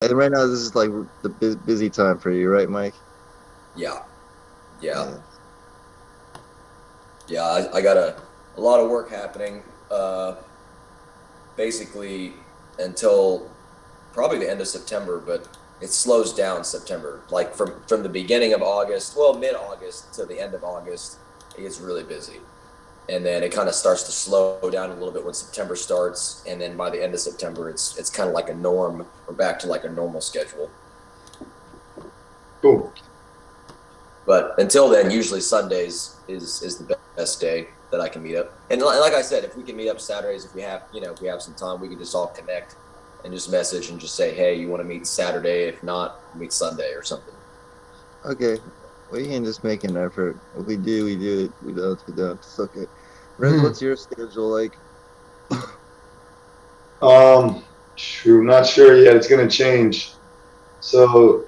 And right now, this is like the busy time for you, right, Mike? Yeah, yeah, Yeah. yeah. I got a lot of work happening. Basically until probably the end of September, but it slows down September. Like from the beginning of August, well, mid-August to the end of August, it gets really busy. And then it kind of starts to slow down a little bit when September starts, and then by the end of September, it's kind of like a norm. We're back to like a normal schedule. Cool. But until then, usually Sundays is the best day that I can meet up. And like I said, if we can meet up Saturdays, if we have some time, we can just all connect and just message and just say, hey, you want to meet Saturday? If not, meet Sunday or something. Okay. We can just make an effort. If we do, we do it. We don't, we don't. It's okay. Rez, Hmm. what's your schedule like? Shoot, not sure yet. It's gonna change. So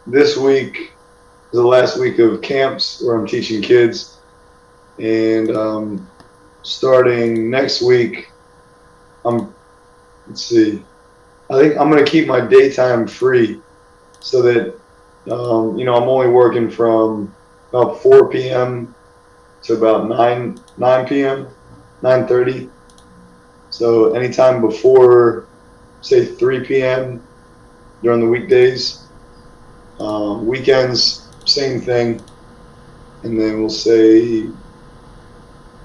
this week is the last week of camps where I'm teaching kids, and starting next week, I'm let's see. I think I'm gonna keep my daytime free so that I'm only working from about 4 p.m. to about 9 p.m. 9:30. So anytime before say 3 p.m. during the weekdays. Weekends, same thing. And then we'll say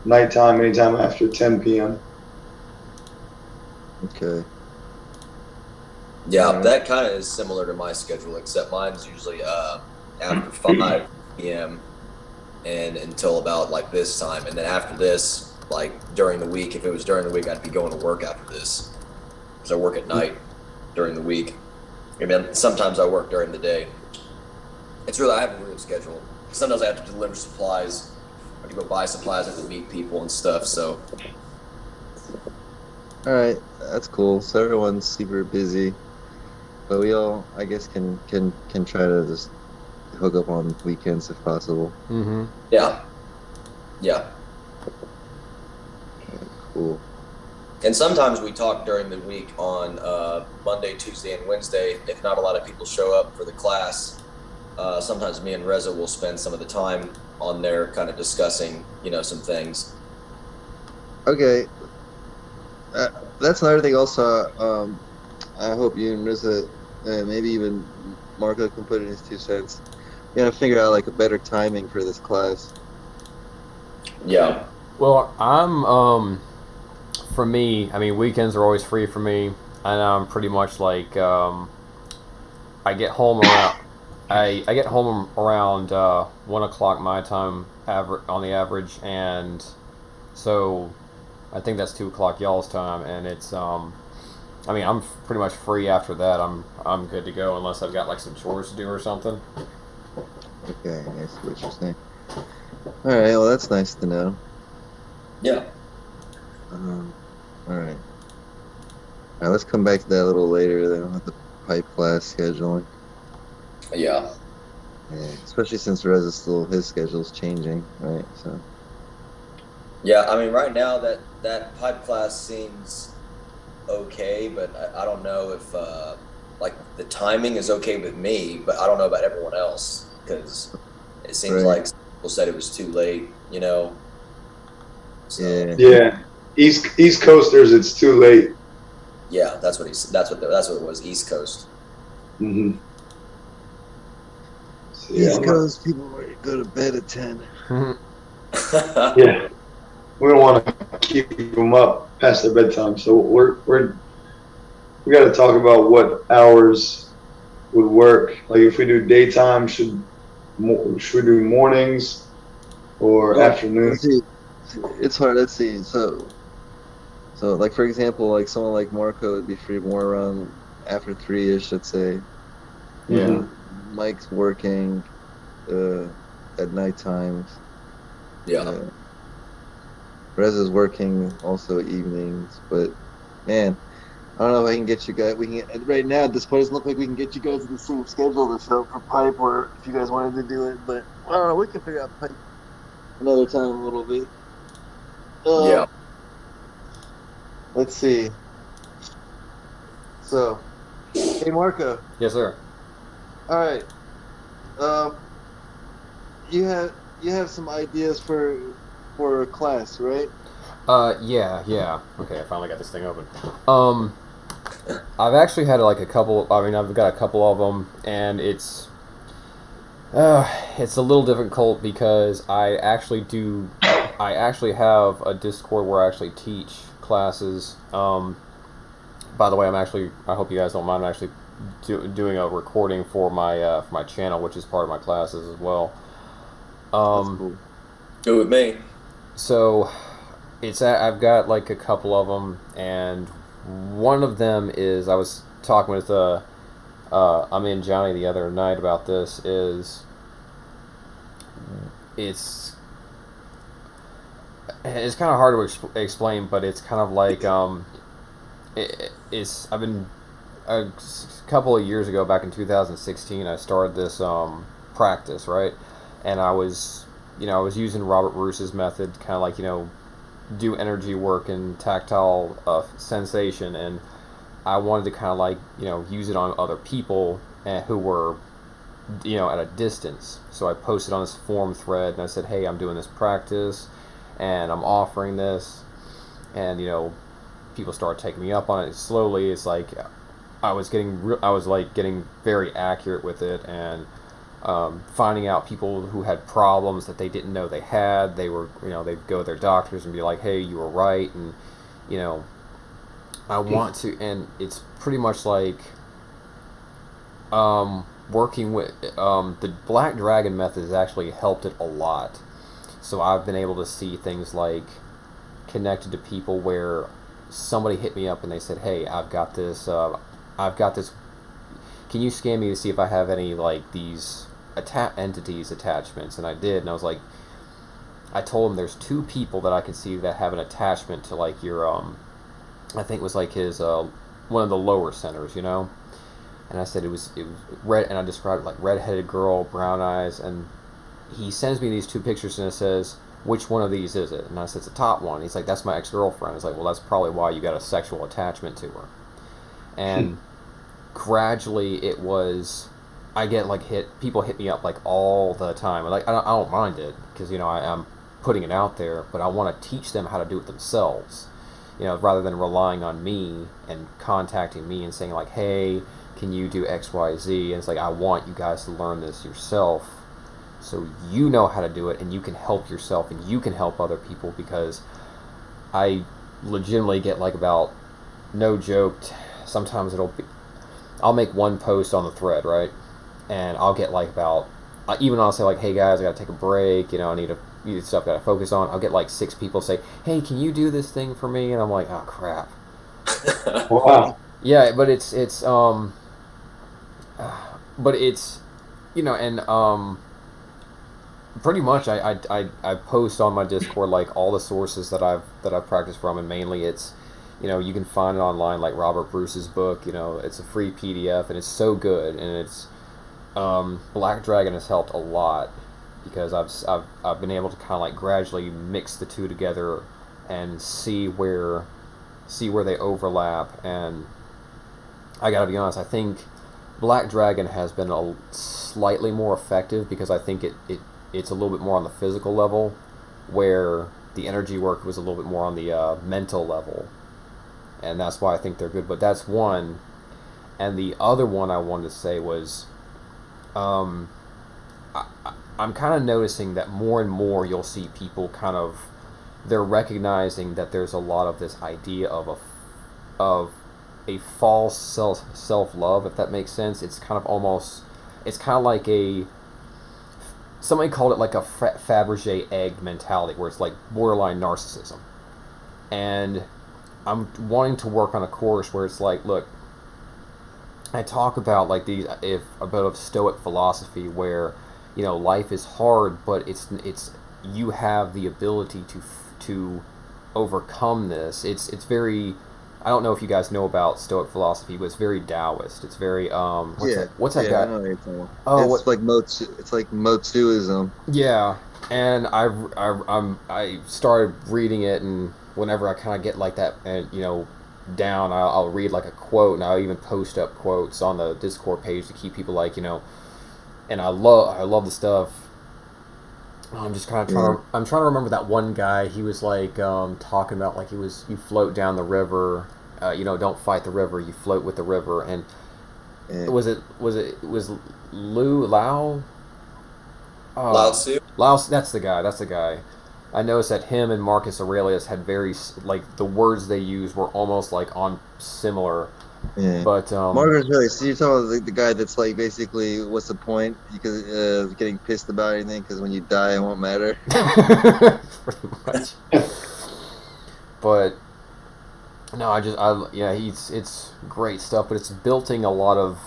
nighttime, anytime after 10 p.m. Okay. Yeah, All right. that kind of is similar to my schedule, except mine's usually after 5 p.m. and until about like this time. And then after this, like during the week, if it was during the week, I'd be going to work after this because I work at night during the week. And then sometimes I work during the day. I have a weird schedule. Sometimes I have to deliver supplies. I have to go buy supplies. I have to meet people and stuff. So All right. That's cool. So everyone's super busy, but we all, I guess, can try to just hook up on weekends if possible. Hmm. yeah, yeah. Cool. And sometimes we talk during the week on Monday, Tuesday, and Wednesday. If not a lot of people show up for the class, sometimes me and Reza will spend some of the time on there, kind of discussing, some things. Okay. Uh, that's another thing. Also, I hope you and Riza, maybe even Marco can put in his 2 cents. We gotta figure out like a better timing for this class. Yeah, Well, for me, I mean, weekends are always free for me, and I'm pretty much like, I get home around, I get home around 1 o'clock my time, on the average, and so I think that's 2 o'clock y'all's time, and it's I mean, I'm pretty much free after that. I'm good to go unless I've got like some chores to do or something. Okay, I see what you're saying. All right. Well, that's nice to know. yeah, Um, all right. All right. Let's come back to that a little later. Then with the pipe class scheduling. yeah, Yeah, especially since Rez is still his schedule's changing, right? So. yeah. I mean, right now that pipe class seems okay, but I don't know if like the timing is okay with me, but I don't know about everyone else because it seems Right. like some people said it was too late. So Yeah. Yeah, East Coasters, it's too late. yeah, that's what it was. East Coast. Hmm. So yeah, East Coast people ready to go to bed at 10. yeah, we don't want to keep them up past their bedtime. So we got to talk about what hours would work. Like if we do daytime, should we do mornings or Well, afternoon? let's see. It's hard. Let's see. So like for example, like someone like Marco would be free more around after 3-ish, let's say. Yeah. Hmm. Mike's working uh, at night times. Yeah. Uh, Rez is working also evenings, but man, I don't know if I can get you guys. We can right now at this point. It doesn't look like we can get you guys in the same schedule to show up for pipe, or if you guys wanted to do it. But I don't know. We can figure out pipe another time a little bit. Yeah. Um, let's see. So, Hey Marco. Yes, sir. All right. Um, you have some ideas for a class, right? Yeah, yeah. Okay, I finally got this thing open. Um, I've actually had like a couple. I mean, I've got a couple of them, and it's a little difficult because I actually have a Discord where I actually teach classes. By the way, I hope you guys don't mind. I'm actually doing a recording for my channel, which is part of my classes as well. That's Um, cool. Good with me. so I've got like a couple of them, and one of them is I was talking with Amin Jani the other night about this. Is it's it's kind of hard to explain, but it's kind of like it's I've been a couple of years ago, back in 2016, I started this practice, right, and I was using Robert Bruce's method, kind of like do energy work and tactile sensation, and I wanted to kind of like use it on other people who were at a distance. So I posted on this forum thread and I said, hey, I'm doing this practice and I'm offering this, and people started taking me up on it. Slowly, it's like I was like getting very accurate with it, and finding out people who had problems that they didn't know they had. They were, they'd go to their doctors and be like, "Hey, you were right," and you know, I want to, and it's pretty much like working with the Black Dragon method has actually helped it a lot. So I've been able to see things like connected to people where somebody hit me up and they said, "Hey, I've got this. Can you scan me to see if I have any like these entities attachments?" And I did, and I was like, I told him there's two people that I can see that have an attachment to like your I think it was like his one of the lower centers, And I said it was red, and I described it like redheaded girl, brown eyes, and he sends me these two pictures and it says, which one of these is it? And I said, it's the top one. He's like, that's my ex-girlfriend. I was like, well, that's probably why you got a sexual attachment to her. And gradually it was, I get like people hit me up like all the time. Like, I don't mind it because, I'm putting it out there, but I want to teach them how to do it themselves. Rather than relying on me and contacting me and saying like, hey, can you do X, Y, Z? And it's like, I want you guys to learn this yourself so you know how to do it and you can help yourself and you can help other people, because I legitimately get like about, no joke, sometimes I'll make one post on the thread, right? And I'll get like about, even I'll say like, hey guys, I gotta take a break, I need stuff I gotta focus on. I'll get like 6 people say, hey, can you do this thing for me? And I'm like, oh crap. Wow. Yeah, but but it's, and pretty much I post on my Discord like all the sources that I've practiced from, and mainly it's, you can find it online, like Robert Bruce's book. It's a free PDF and it's so good, and it's Black Dragon has helped a lot because I've been able to kind of like gradually mix the two together and see where they overlap. And I gotta be honest, I think Black Dragon has been slightly more effective because I think it's a little bit more on the physical level, where the energy work was a little bit more on the mental level, and that's why I think they're good. But that's one, and the other one I wanted to say was, I'm kind of noticing that more and more you'll see people they're recognizing that there's a lot of this idea of a false self love, if that makes sense. It's kind of like somebody called it like a Fabergé egg mentality, where it's like borderline narcissism. And I'm wanting to work on a course where it's like, look, I talk about like about Stoic philosophy, where life is hard, but it's you have the ability to overcome this. It's very, I don't know if you guys know about Stoic philosophy, but it's very Taoist. It's very Yeah, what's that yeah, I guy? know what you're talking about. Oh, It's what? like Motuism. Yeah, and I started reading it, and whenever I kind of get like that, and down, I'll read like a quote, and I'll even post up quotes on the Discord page to keep people like, and I love the stuff. I'm just kind of Yeah. I'm trying to remember that one guy. He was like talking about like you float down the river, don't fight the river, you float with the river. And Yeah. was Lu Lao Lao uh Tzu. Lao, that's the guy. I noticed that him and Marcus Aurelius had very like the words they used were almost like on similar, Yeah. but Margaret's really. So you're talking about the guy that's like basically, what's the point? Because getting pissed about anything because when you die, it won't matter. pretty much. But no, yeah, it's great stuff, but it's building a lot of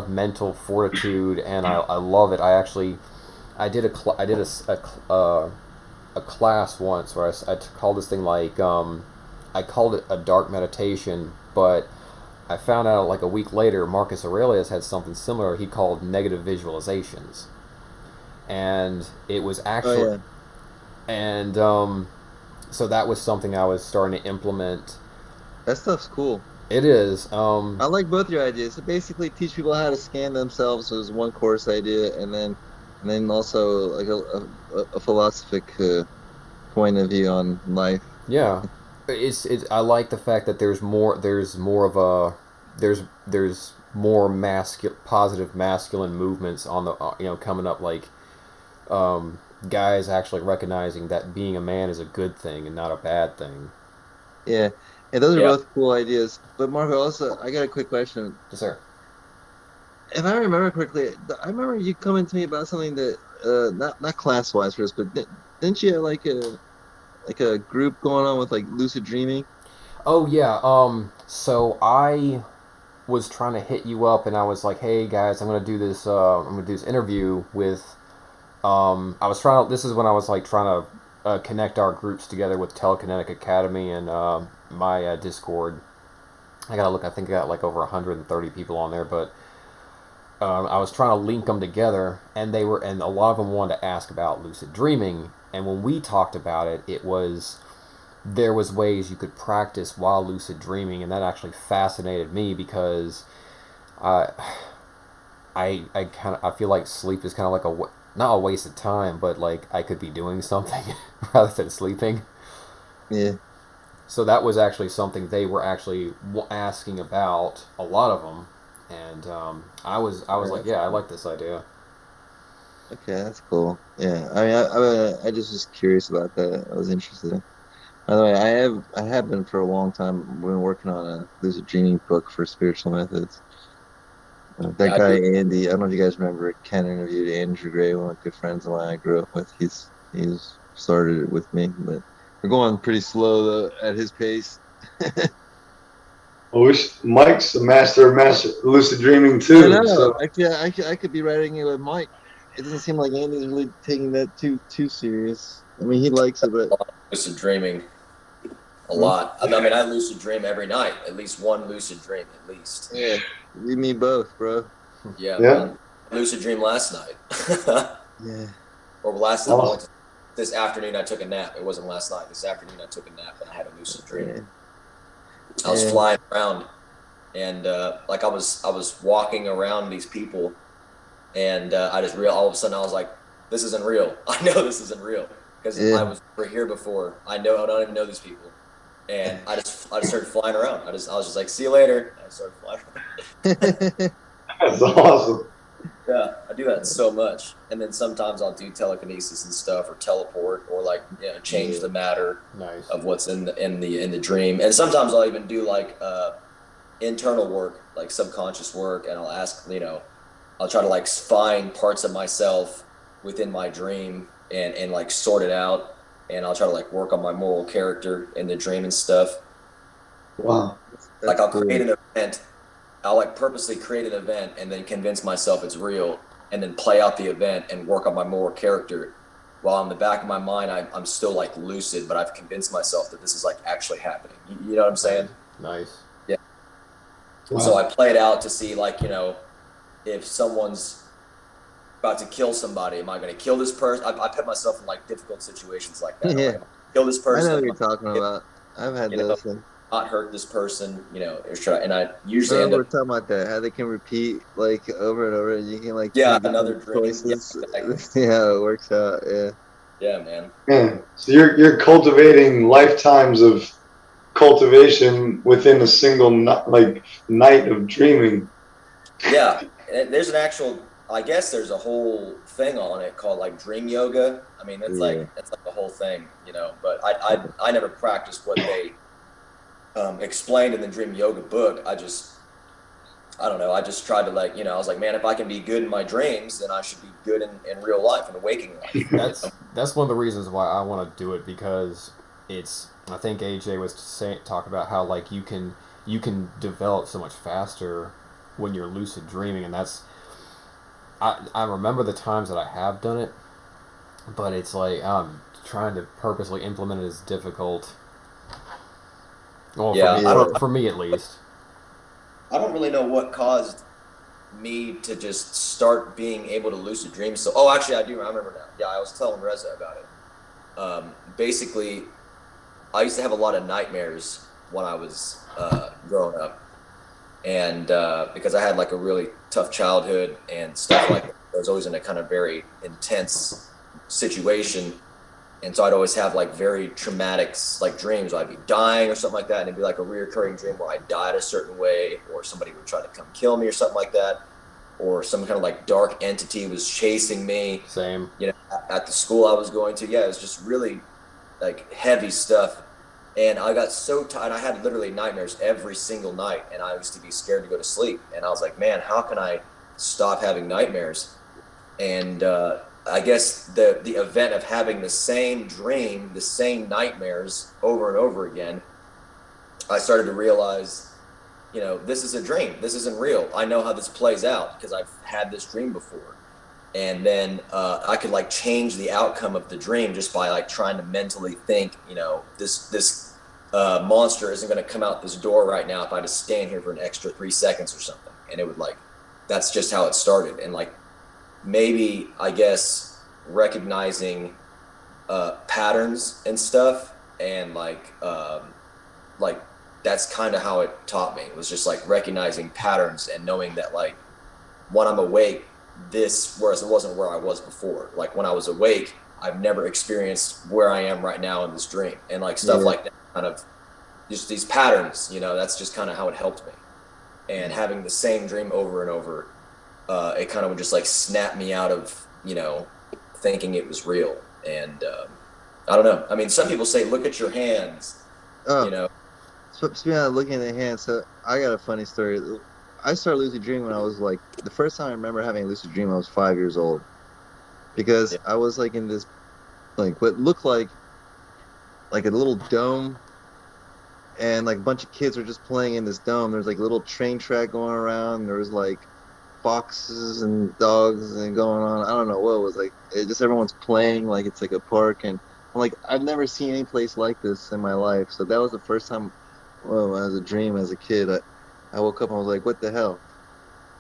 mental fortitude, and I love it. I did a class once where I called this thing like I called it a dark meditation, but I found out like a week later Marcus Aurelius had something similar he called negative visualizations, and it was Oh actually yeah, and so that was something I was starting to implement. that stuff's cool. It is. I like both your ideas. So basically, teach people how to scan themselves was one course idea, and then also like a philosophic point of view on life. Yeah, it's. I like the fact that there's more of a there's more positive masculine movements on the coming up, like guys actually recognizing that being a man is a good thing and not a bad thing. Yeah, and those are Yeah. both cool ideas. But Marco, also, I got a quick question. Yes, sir. If I remember correctly, I remember you coming to me about something that not class wise first, but didn't you have like a group going on with like lucid dreaming? Oh yeah. So I was trying to hit you up, and I was like, "Hey guys, I'm gonna do this. I'm gonna do this interview with." I was trying to. This is when I was like trying to connect our groups together with Telekinetic Academy and my Discord. I gotta look. I think I got like over 130 people on there, but I was trying to link them together, and a lot of them wanted to ask about lucid dreaming. And when we talked about it, there was ways you could practice while lucid dreaming, and that actually fascinated me because I I feel like sleep is kind of like not a waste of time, but like I could be doing something rather than sleeping. Yeah, So that was actually something they were actually asking about, a lot of them, and I was like, that's yeah, I cool. like this idea. Okay, that's cool. Yeah, I mean, I just was curious about that. I was interested. By the way, I have been for a long time. Been working on a lucid dreaming book for spiritual methods. That Yeah, I guy do. Andy, I don't know if you guys remember. Ken interviewed Andrew Gray, one of the good friends of mine I grew up with. He's started it with me, but we're going pretty slow though at his pace. I wish Mike's a master lucid dreaming I too. know. So I could be writing it with Mike. It doesn't seem like Andy's really taking that too serious. I mean, he likes it, but Lucid dreaming a hmm, lot. I mean, I lucid dream every night. At least one lucid dream, at least. yeah, you me both, bro. Yeah, yeah, man. Lucid dream last night. Yeah, Or last time I went awesome. to this afternoon, I took a nap. It wasn't last night. This afternoon, I took a nap and I had a lucid dream. yeah, I was yeah, flying around, and like I was walking around these people, and I just real all of a sudden I was like, this isn't real. I know this isn't real because I yeah. was never here before. I don't even know these people, and I just started flying around. I was just like, see you later. And I started flying around. That's awesome. Yeah, I do that so much, and then sometimes I'll do telekinesis and stuff, or teleport, or like change Yeah, the matter Nice. of what's in the dream. And sometimes I'll even do like internal work, like subconscious work, and I'll ask, I'll try to like find parts of myself within my dream and like sort it out, and I'll try to like work on my moral character in the dream and stuff. Wow. Like that's I'll create cool. an event, I'll like purposely create an event and then convince myself it's real, and then play out the event and work on my moral character. While in the back of my mind, I'm still like lucid, but I've convinced myself that this is like actually happening. You know what I'm saying? Nice. Nice. Yeah. And so I Wow. play it out to see, like, if someone's about to kill somebody, am I going to kill this person? I put myself in like difficult situations like that. I'm like, Yeah, am I gonna kill this I know person? what Am you're I, talking about. I've had you know, those things. not hurt this person, or try. And I I usually end remember up, we're talking about that, how they can repeat like over and over. You can like yeah, choose another different dream. Yeah, choices. exactly. Yeah, it works out. Yeah. Yeah, man. Yeah. So you're cultivating lifetimes of cultivation within a single night of dreaming. Yeah, and there's an actual. I guess there's a whole thing on it called like dream yoga. I mean, Yeah. that's like a whole thing, But I never practiced what they explained in the dream yoga book. I don't know. I just tried to I was like, man, if I can be good in my dreams, then I should be good in real life, in the waking life. That's one of the reasons why I want to do it, because it's, I think AJ was talk about how like you can develop so much faster when you're lucid dreaming, and that's, I remember the times that I have done it, but it's like trying to purposely implement it is difficult. Well, Yeah, Yeah. for me at least. I don't really know what caused me to just start being able to lucid dream. So, oh, actually, I do. I remember now. Yeah, I was telling Reza about it. Basically, I used to have a lot of nightmares when I was growing up, and because I had like a really tough childhood and stuff like that, I was always in a kind of very intense situation, and so I'd always have like very traumatic like dreams. I'd be dying or something like that, and it'd be like a reoccurring dream where I died a certain way, or somebody would try to come kill me or something like that, or some kind of like dark entity was chasing me. Same. At the school I was going to. Yeah, it was just really like heavy stuff. And I got so tired. I had literally nightmares every single night, and I used to be scared to go to sleep. And I was like, man, how can I stop having nightmares? And I guess the event of having the same dream, the same nightmares over and over again, I started to realize, this is a dream. This isn't real. I know how this plays out because I've had this dream before. And then I could like change the outcome of the dream just by like trying to mentally think, this monster isn't going to come out this door right now if I just stand here for an extra 3 seconds or something. And it would like, that's just how it started. And like, maybe I guess recognizing patterns and stuff, and like that's kind of how it taught me. It was just like recognizing patterns and knowing that like when I'm awake, whereas it wasn't where I was before. Like when I was awake, I've never experienced where I am right now in this dream, and like stuff Yeah. like that, kind of just these patterns. That's just kind of how it helped me. And having the same dream over and over, it kind of would just like snap me out of thinking it was real. And I don't know. I mean, some people say, look at your hands. Oh, You know, speaking of looking at the hand, so I got a funny story. I started lucid dreaming when I was like, the first time I remember having a lucid dream, I was 5 years old, because yeah. I was like in this, like what looked like a little dome, and like a bunch of kids were just playing in this dome. There's like a little train track going around. There was like foxes and dogs and going on. I don't know what it was like. It just everyone's playing like it's like a park, and I'm like, I've never seen any place like this in my life. So that was the first time. Well, as a dream as a kid, I woke up and I was like, what the hell?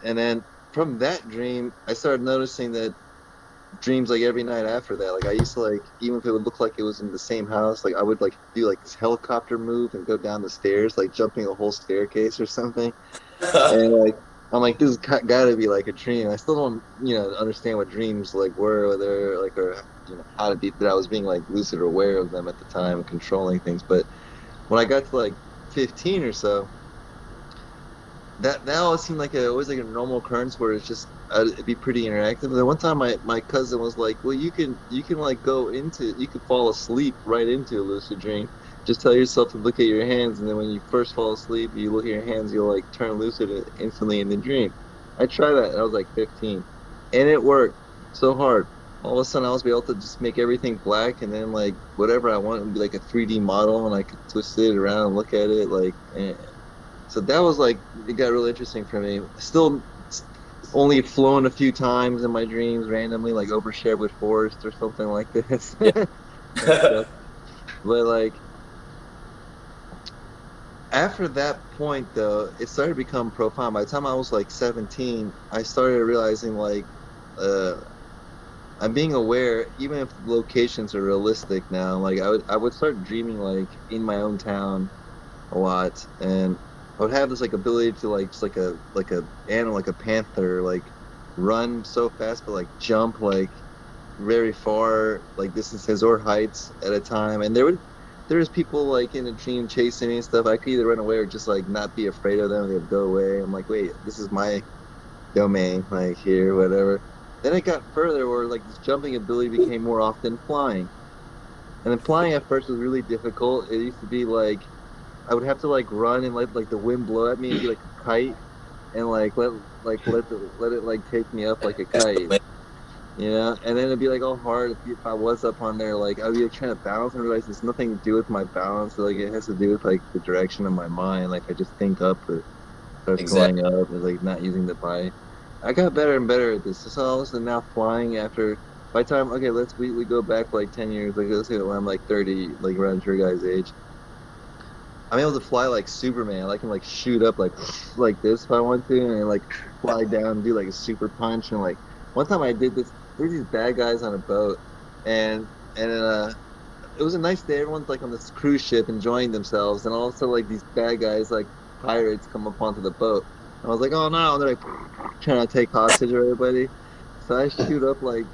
And then from that dream, I started noticing that dreams like every night after that. Like I used to like, even if it would look like it was in the same house, like I would like do like this helicopter move and go down the stairs, like jumping a whole staircase or something. And like I'm like, this has got to be like a dream. I still don't, understand what dreams like were, whether like, or how to be that I was being like lucid or aware of them at the time, controlling things. But when I got to like 15 or so, that always seemed like always like a normal occurrence where it's just it'd be pretty interactive. And then one time my cousin was like, well, you can like you could fall asleep right into a lucid dream. Just tell yourself to look at your hands, and then when you first fall asleep, you look at your hands, you'll like turn lucid instantly in the dream. I tried that, and I was like 15, and it worked so hard. All of a sudden, I was able to just make everything black, and then like whatever I want would be like a 3D model, and I could twist it around and look at it like. So that was like, it got really interesting for me. Still only flown a few times in my dreams randomly, like overshared with forest or something like this. And stuff. But like after that point though, it started to become profound. By the time I was like 17, I started realizing like uh I'm being aware, even if locations are realistic now, like I would start dreaming like in my own town, a lot, and I would have this like ability to like just like a animal like a panther like run so fast but like jump like very far like distances or heights at a time. And there was people like in a dream chasing me and stuff. I could either run away or just like not be afraid of them. They'd go away. I'm like, wait, this is my domain, like here, whatever. Then it got further where like this jumping ability became more often flying. And then flying at first was really difficult. It used to be like I would have to like run and let like the wind blow at me and be like a kite and let it like take me up like a kite. And then it'd be like all hard if I was up on there, like I'd be like, trying to balance and realize it's nothing to do with my balance. So, like it has to do with like the direction of my mind. Like I just think up, it starts Exactly. going up, it's like not using the body. I got better and better at this. So all of a sudden now flying after by the time okay, we go back like 10 years, like let's say when I'm like 30, like around your guys' age. I'm able to fly like Superman. I can like shoot up like like this if I want to, and like fly down and do like a super punch. And like one time I did this. There's these bad guys on a boat, and it was a nice day. Everyone's like on this cruise ship enjoying themselves, and also like these bad guys like pirates come up onto the boat. And I was like, oh no! And they're like trying to take hostage of everybody. So I shoot up like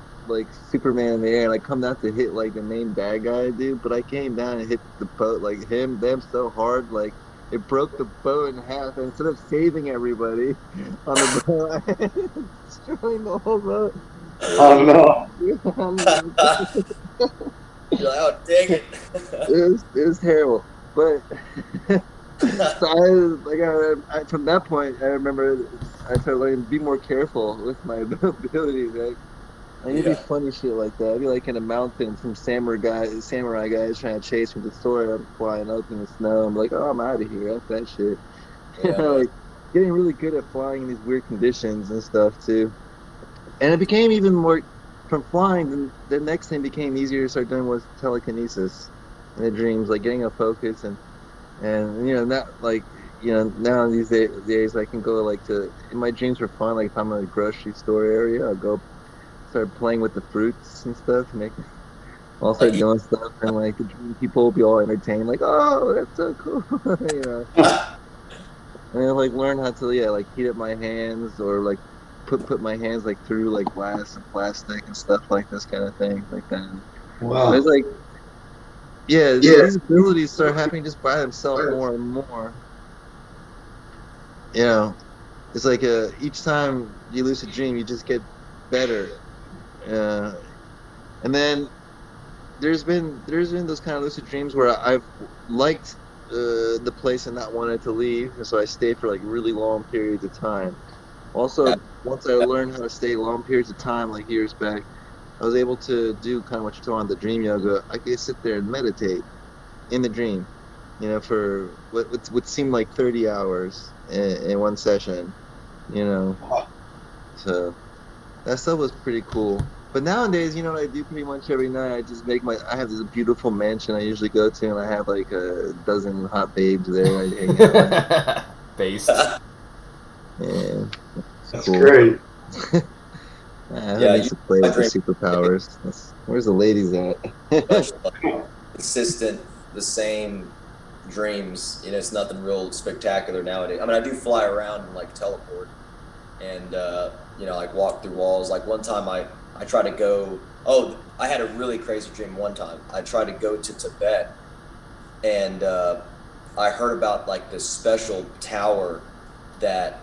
Superman in the air, and I come down to hit like the main bad guy, dude. But I came down and hit the boat like them so hard, like it broke the boat in half. And instead of saving everybody on the boat, I ended up destroying the whole boat. Oh no. You're like, oh dang it. It was terrible, but so from that point I remember I started learning to be more careful with my abilities. Right? I need to be Yeah. funny shit like that. I'd be like in a mountain, some samurai guys trying to chase me with the sword. I'm flying up in the snow. I'm like, oh, I'm out of here. That's that shit. Yeah, man. Like getting really good at flying in these weird conditions and stuff too. And it became even more from flying. Then the next thing became easier to start doing was telekinesis in the dreams, like getting a focus and not like now days I can go like to in my dreams for fun. Like if I'm in a grocery store area, I'll go start playing with the fruits and stuff, I'll Like start doing stuff, and like the dream people will be all entertained, like, oh, that's so cool, and I like learn how to like heat up my hands or like put my hands like through like glass and plastic and stuff like this kind of thing like that. But it's Wow. like yeah, so Yeah. these abilities start happening just by themselves more and more. You know, it's like each time you lucid dream, you just get better. Uh, and then there's been those kind of lucid dreams where I've liked the place and not wanted to leave, and so I stayed for like really long periods of time. yeah, Also, once I learned how to stay long periods of time, like years back, I was able to do kind of what you're talking about, the dream yoga. I could sit there and meditate in the dream, for what would seem like 30 hours in one session, you know. So that stuff was pretty cool. But nowadays, you know what I do pretty much every night? I have this beautiful mansion I usually go to, and I have like a dozen hot babes there. I hang out with, Based. and it's That's cool. great. Who yeah. needs You to play my with the dream superpowers? Where's the ladies pretty at? much like consistent, the same dreams. It's nothing real spectacular nowadays. I mean, I do fly around and like teleport and like walk through walls. Like one time I tried to go. Oh, I had a really crazy dream one time. I tried to go to Tibet, and I heard about like this special tower that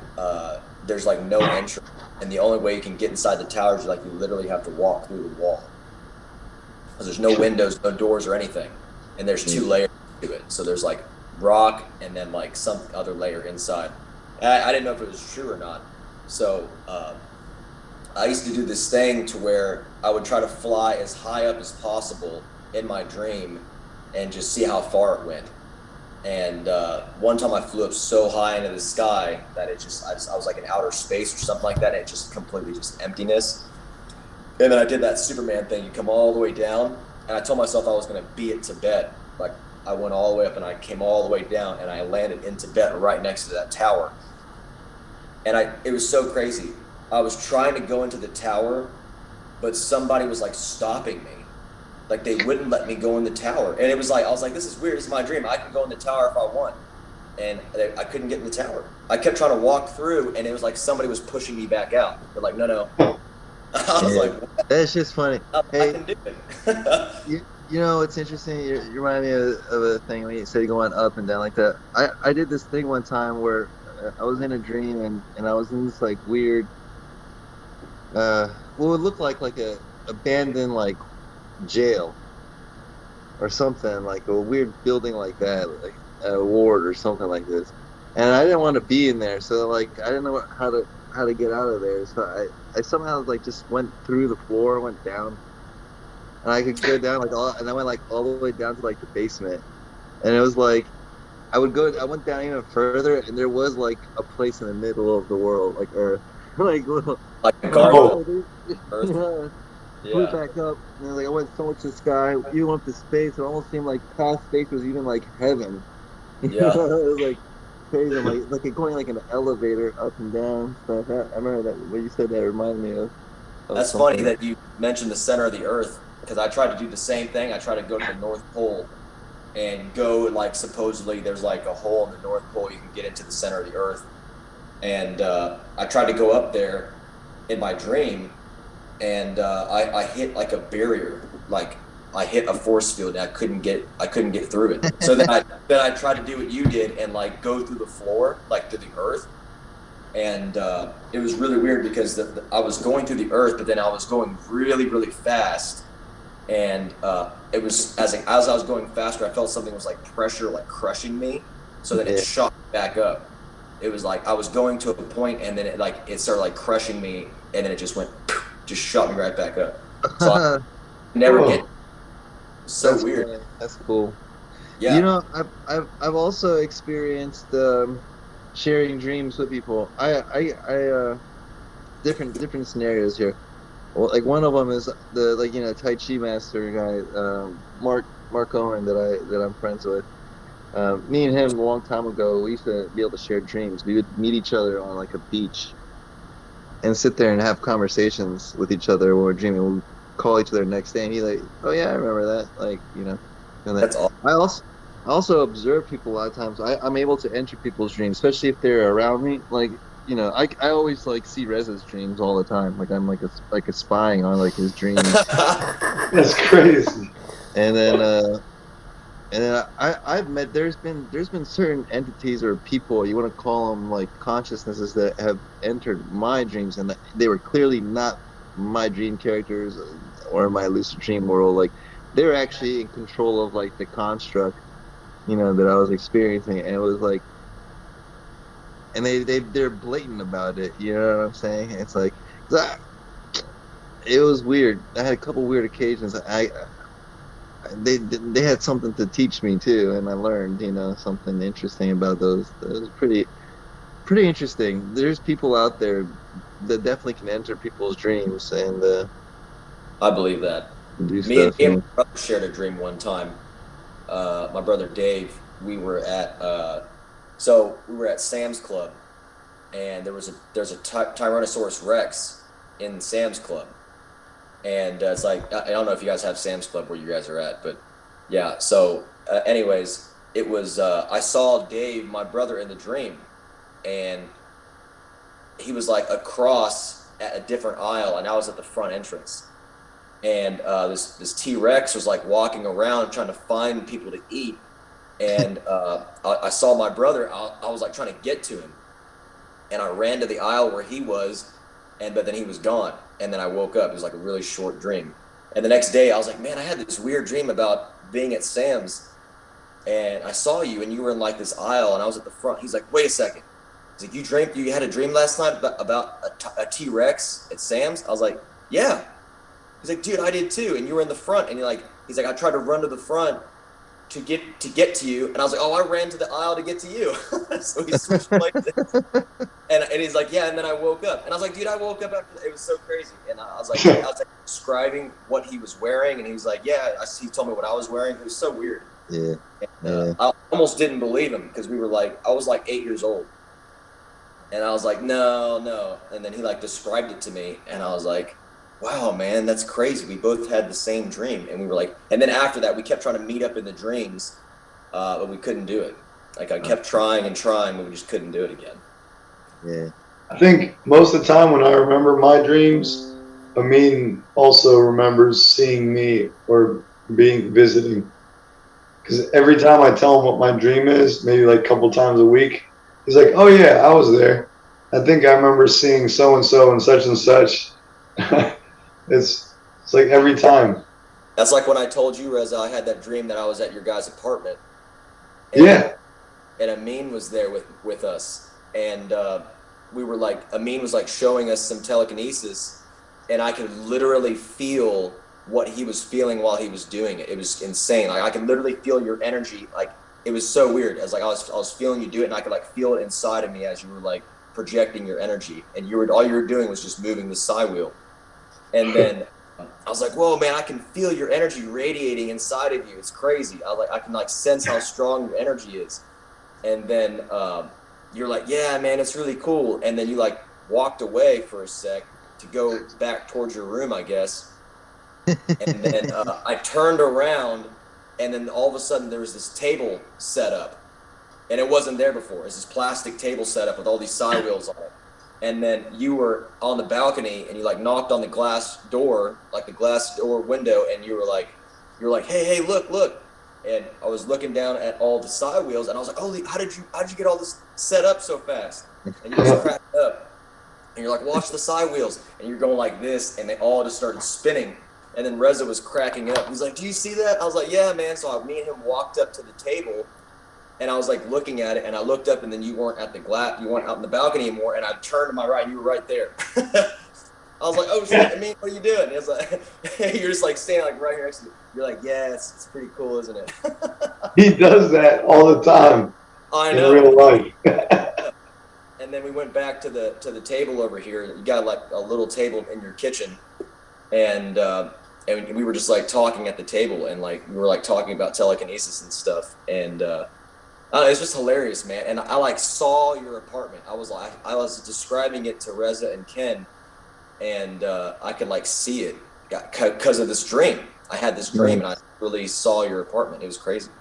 there's like no entrance, and the only way you can get inside the tower is like you literally have to walk through the wall because there's no windows, no doors, or anything, and there's two layers to it. So there's like rock and then like some other layer inside. And I didn't know if it was true or not. So I used to do this thing to where I would try to fly as high up as possible in my dream and just see how far it went. And one time I flew up so high into the sky that I was like in outer space or something like that. And it just completely just emptiness. And then I did that Superman thing. You come all the way down, and I told myself I was going to be at Tibet. Like I went all the way up, and I came all the way down, and I landed in Tibet right next to that tower. And it was so crazy. I was trying to go into the tower, but somebody was like stopping me. Like they wouldn't let me go in the tower. And it was like I was like, this is weird. This is my dream. I can go in the tower if I want. and I couldn't get in the tower. I kept trying to walk through, and it was like somebody was pushing me back out. They're like, no, no. I was Yeah, like, what? that's just funny. I Hey, can do it. you know what's interesting? You remind me of a thing when you said going up and down like that. I did this thing one time where I was in a dream and I was in this like weird what would look like a abandoned like jail or something like a weird building like that, like a ward or something like this. And I didn't want to be in there, so like I didn't know how to get out of there. So I somehow like just went through the floor, went down, and I could go down like all, and I went like all the way down to like the basement, and it was like I went down even further, and there was like a place in the middle of the world, like Earth, like little. Like a I was like, Garfield Oh, oh, Earth. yeah. Flew Yeah. back up, and like I went so much to the sky, even up to space. It almost seemed like past space was even like heaven. It Yeah. was like crazy. I'm like going like in an elevator up and down stuff. I remember that what you said that reminded me of That's funny something. that you mentioned the center of the Earth because I tried to do the same thing. I tried to go to the North Pole and go like supposedly there's like a hole in the North Pole you can get into the center of the Earth, and I tried to go up there in my dream, and I hit like a barrier, like I hit a force field and I couldn't get through it. So then I tried to do what you did and like go through the floor, like through the Earth, and it was really weird because I was going through the Earth, but then I was going really really fast, and it was as I was going faster, I felt something was like pressure, like crushing me. So then it Yeah. shot me back up. It was like I was going to a point, and then it started like crushing me, and then it just went, just shot me right back up. So I never get. oh, So That's weird. funny. That's cool. You Yeah, know, I've also experienced sharing dreams with people. Different scenarios here. Well, like one of them is the like Tai Chi master guy, Mark Owen that I'm friends with. Me and him a long time ago, we used to be able to share dreams. We would meet each other on like a beach and sit there and have conversations with each other when we're dreaming. We'd call each other the next day, and he's like, "Oh yeah, I remember that." Like and then that's all. I also observe people a lot of times. I'm able to enter people's dreams, especially if they're around me. Like I always like see Rez's dreams all the time. Like I'm like a spying on like his dreams, that's crazy. and then I've met there's been certain entities or people you want to call them like consciousnesses that have entered my dreams and they were clearly not my dream characters or my lucid dream world. Like they're actually in control of like the construct that I was experiencing, and it was like and they're blatant about it. You know what I'm saying? It's like 'cause it was weird. I had a couple weird occasions. They had something to teach me too, and I learned something interesting about those. It was pretty interesting. There's people out there that definitely can enter people's dreams and I believe that. do Me and, stuff. me and my brother shared a dream one time. My brother Dave, we were at Sam's Club, and there's a Tyrannosaurus Rex in Sam's Club, and it's like I don't know if you guys have Sam's Club where you guys are at, but yeah. So, anyways, it was I saw Dave, my brother, in the dream, and he was like across at a different aisle, and I was at the front entrance, and this T Rex was like walking around trying to find people to eat, and I saw my brother. I was like trying to get to him, and I ran to the aisle where he was, but then he was gone, and then I woke up. It was like a really short dream, and the next day I was like, man, I had this weird dream about being at Sam's, and I saw you, and you were in like this aisle, and I was at the front. He's like, wait a second. He's like, you had a dream last night about a T Rex at Sam's? I was like, yeah. He's like, dude, I did too, and you were in the front, and he's like, I tried to run to the front to get to you, and I was like, oh, I ran to the aisle to get to you. So he switched places, and he's like, yeah, and then I woke up, and I was like, dude, I woke up after it was so crazy, and I was like describing what he was wearing, and he was like, yeah, he told me what I was wearing. It was so weird. Yeah, And, yeah. I almost didn't believe him because I was like 8 years old, and I was like, no, no, and then he like described it to me, and I was like, wow, man, that's crazy. We both had the same dream, and we were like, and then after that, we kept trying to meet up in the dreams, but we couldn't do it. Like I kept trying and trying, but we just couldn't do it again. Yeah. I think most of the time when I remember my dreams, Amin also remembers seeing me or being visiting. Because every time I tell him what my dream is, maybe like a couple times a week, he's like, "Oh yeah, I was there. I think I remember seeing so and such and such." It's like every time. That's like when I told you, Reza, I had that dream that I was at your guys' apartment, and Yeah, Amin was there with us, and we were like, Amin was like showing us some telekinesis, and I could literally feel what he was feeling while he was doing it. It was insane. Like I could literally feel your energy. Like it was so weird. As like I was feeling you do it, and I could like feel it inside of me as you were like projecting your energy, and you were all you were doing was just moving the side wheel, and then. I was like, "Whoa, man! I can feel your energy radiating inside of you. It's crazy. I can like sense how strong your energy is." And then you're like, "Yeah, man, it's really cool." And then you like walked away for a sec to go back towards your room, I guess. And then I turned around, and then all of a sudden there was this table set up, and it wasn't there before. It's this plastic table set up with all these side wheels on it. And then you were on the balcony, and you like knocked on the glass door, like the glass door window, and you're like, "Hey, hey, look, look!" And I was looking down at all the side wheels, and I was like, "Holy, how did you get all this set up so fast?" And you just cracked up, and you're like, "Watch the side wheels," and you're going like this, and they all just started spinning. And then Reza was cracking up. He's like, "Do you see that?" I was like, "Yeah, man." So me and him walked up to the table, and I was like looking at it, and I looked up, and then you weren't at the glass, you weren't out in the balcony anymore, and I turned to my right, and you were right there. I was like, "Oh shit, I mean, what are you doing?" And he was like, "You're just like standing like right here next to me." You're like, "Yeah, it's pretty cool, isn't it?" he does that all the time I in know. real life. And then we went back to the table over here. You got like a little table in your kitchen, and and we were just like talking at the table, and like we were like talking about telekinesis and stuff, and it's just hilarious, man. And I like saw your apartment. I was describing it to Reza and Ken, and I could like see it because of this dream. I had this dream, and I really saw your apartment. It was crazy.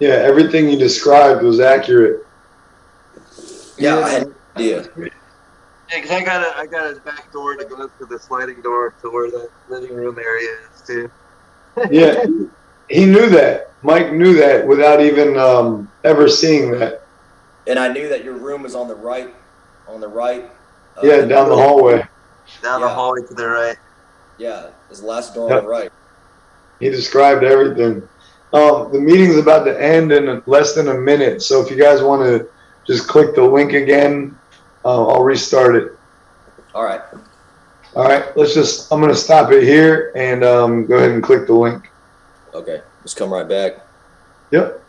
Yeah, everything you described was accurate. Yeah, I Yeah, had no idea. that's great. Yeah, because I got a back door to go up to the sliding door to where the living room area is too. Yeah, he knew that. Mike knew that without even ever seeing that. And I knew that your room was on the right, Yeah, and down the hallway. Down the yeah, hallway to the right. yeah, this last door on the Yep, right. he described everything. The meeting's about to end in less than a minute, so if you guys want to just click the link again, I'll restart it. All right. All right, I'm going to stop it here and go ahead and click the link. Okay. Just come right back. Yep.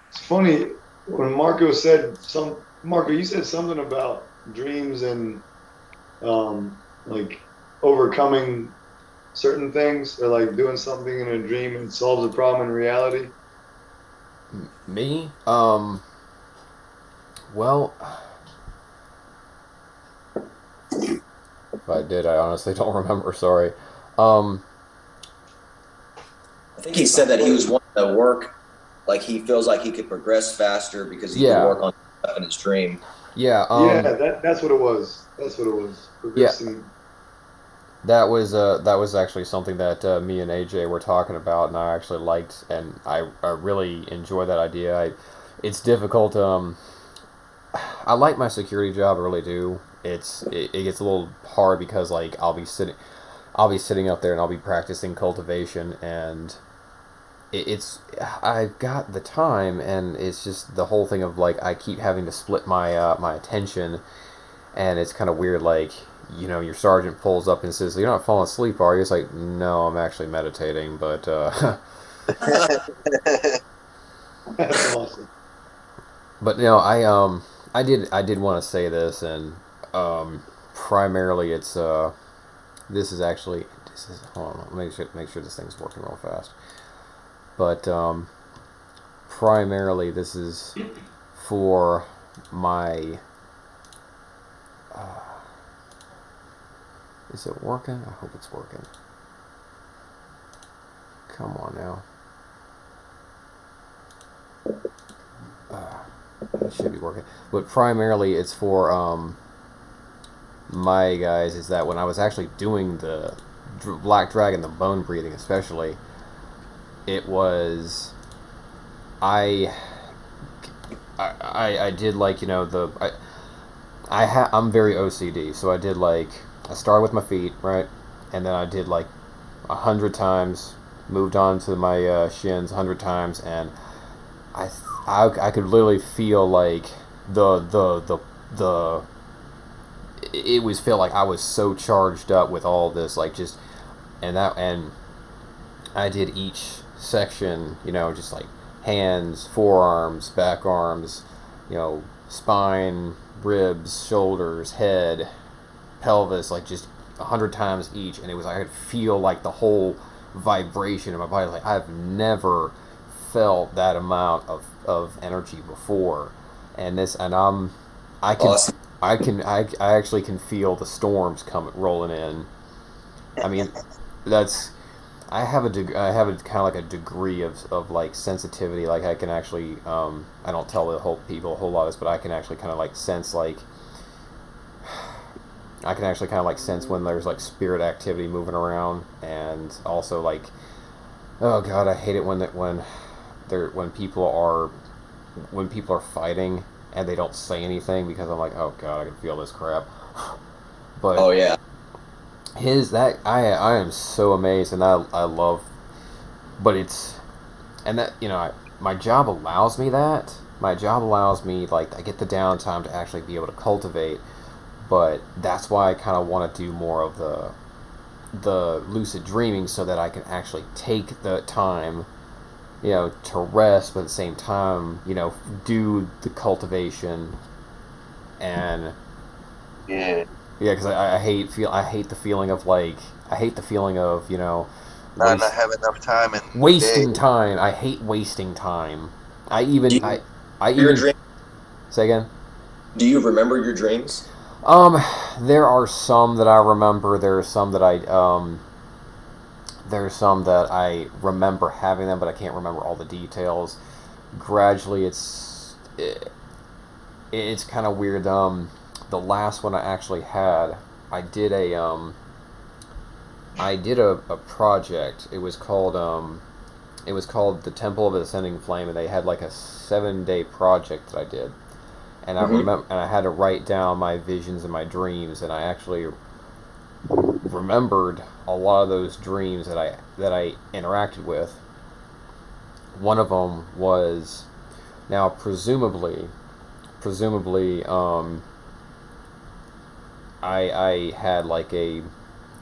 It's funny when Marco, you said something about dreams and like overcoming certain things or like doing something in a dream and solves a problem in reality. Me? Well, if I did, I honestly don't remember. Sorry. Um, I think he said that he was wanting to work, like he feels like he could progress faster because he could yeah, work on stuff in his dream. yeah, Yeah, that's what it was. That's what it was. yeah. Progressing. That was actually something that me and AJ were talking about, and I actually liked, and I really enjoy that idea. It's difficult. I like my security job, I really do. It gets a little hard because like I'll be sitting up there and I'll be practicing cultivation, and it's I've got the time, and it's just the whole thing of like I keep having to split my attention, and it's kind of weird. Like, your sergeant pulls up and says, "You're not falling asleep, are you?" It's like, no, I'm actually meditating, but That's awesome. but I did want to say this, and primarily it's this is actually this is hold on, make sure this thing's working real fast. But primarily this is for my. Is it working? I hope it's working. Come on now. It should be working. But primarily it's for my guys is that when I was actually doing the Black Dragon, the bone breathing especially, it was I I did like I'm very OCD, so I did like I started with my feet, right, and then I did like 100 times, moved on to my shins 100 times, and I could literally feel like the it was feel like I was so charged up with all this, like just and I did each section, just like hands, forearms, back arms, spine, ribs, shoulders, head, pelvis, like just 100 times each, and it was I could feel like the whole vibration in my body. Like I've never felt that amount of energy before, and I can Awesome. I actually can feel the storms coming rolling in. I mean, that's I have a kind of like a degree of like sensitivity. Like I can actually I don't tell the whole people a whole lot of this, but I can actually kind of like sense like I can actually kind of like sense when there's like spirit activity moving around, and also like oh god, I hate it when people are fighting and they don't say anything, because I'm like, oh god, I can feel this crap. But Oh yeah. his that I am so amazed, and I love, but it's and that my job allows me that. My job allows me, like, I get the downtime to actually be able to cultivate, but that's why I kind of want to do more of the lucid dreaming, so that I can actually take the time, to rest, but at the same time, do the cultivation. And Yeah, yeah, because I hate the feeling of like I hate the feeling of not having enough time in the day. wasting time. I hate wasting time. I Do even you I remember your even dream? say again. Do you remember your dreams? Um, there are some that I remember. There are some that I remember having them, but I can't remember all the details. Gradually, it's kind of weird. The last one I actually had, I did a project. It was called the Temple of the Ascending Flame, and they had like a 7-day project that I did, and Mm-hmm. I had to write down my visions and my dreams, and I actually remembered a lot of those dreams that I interacted with. One of them was now presumably I had like I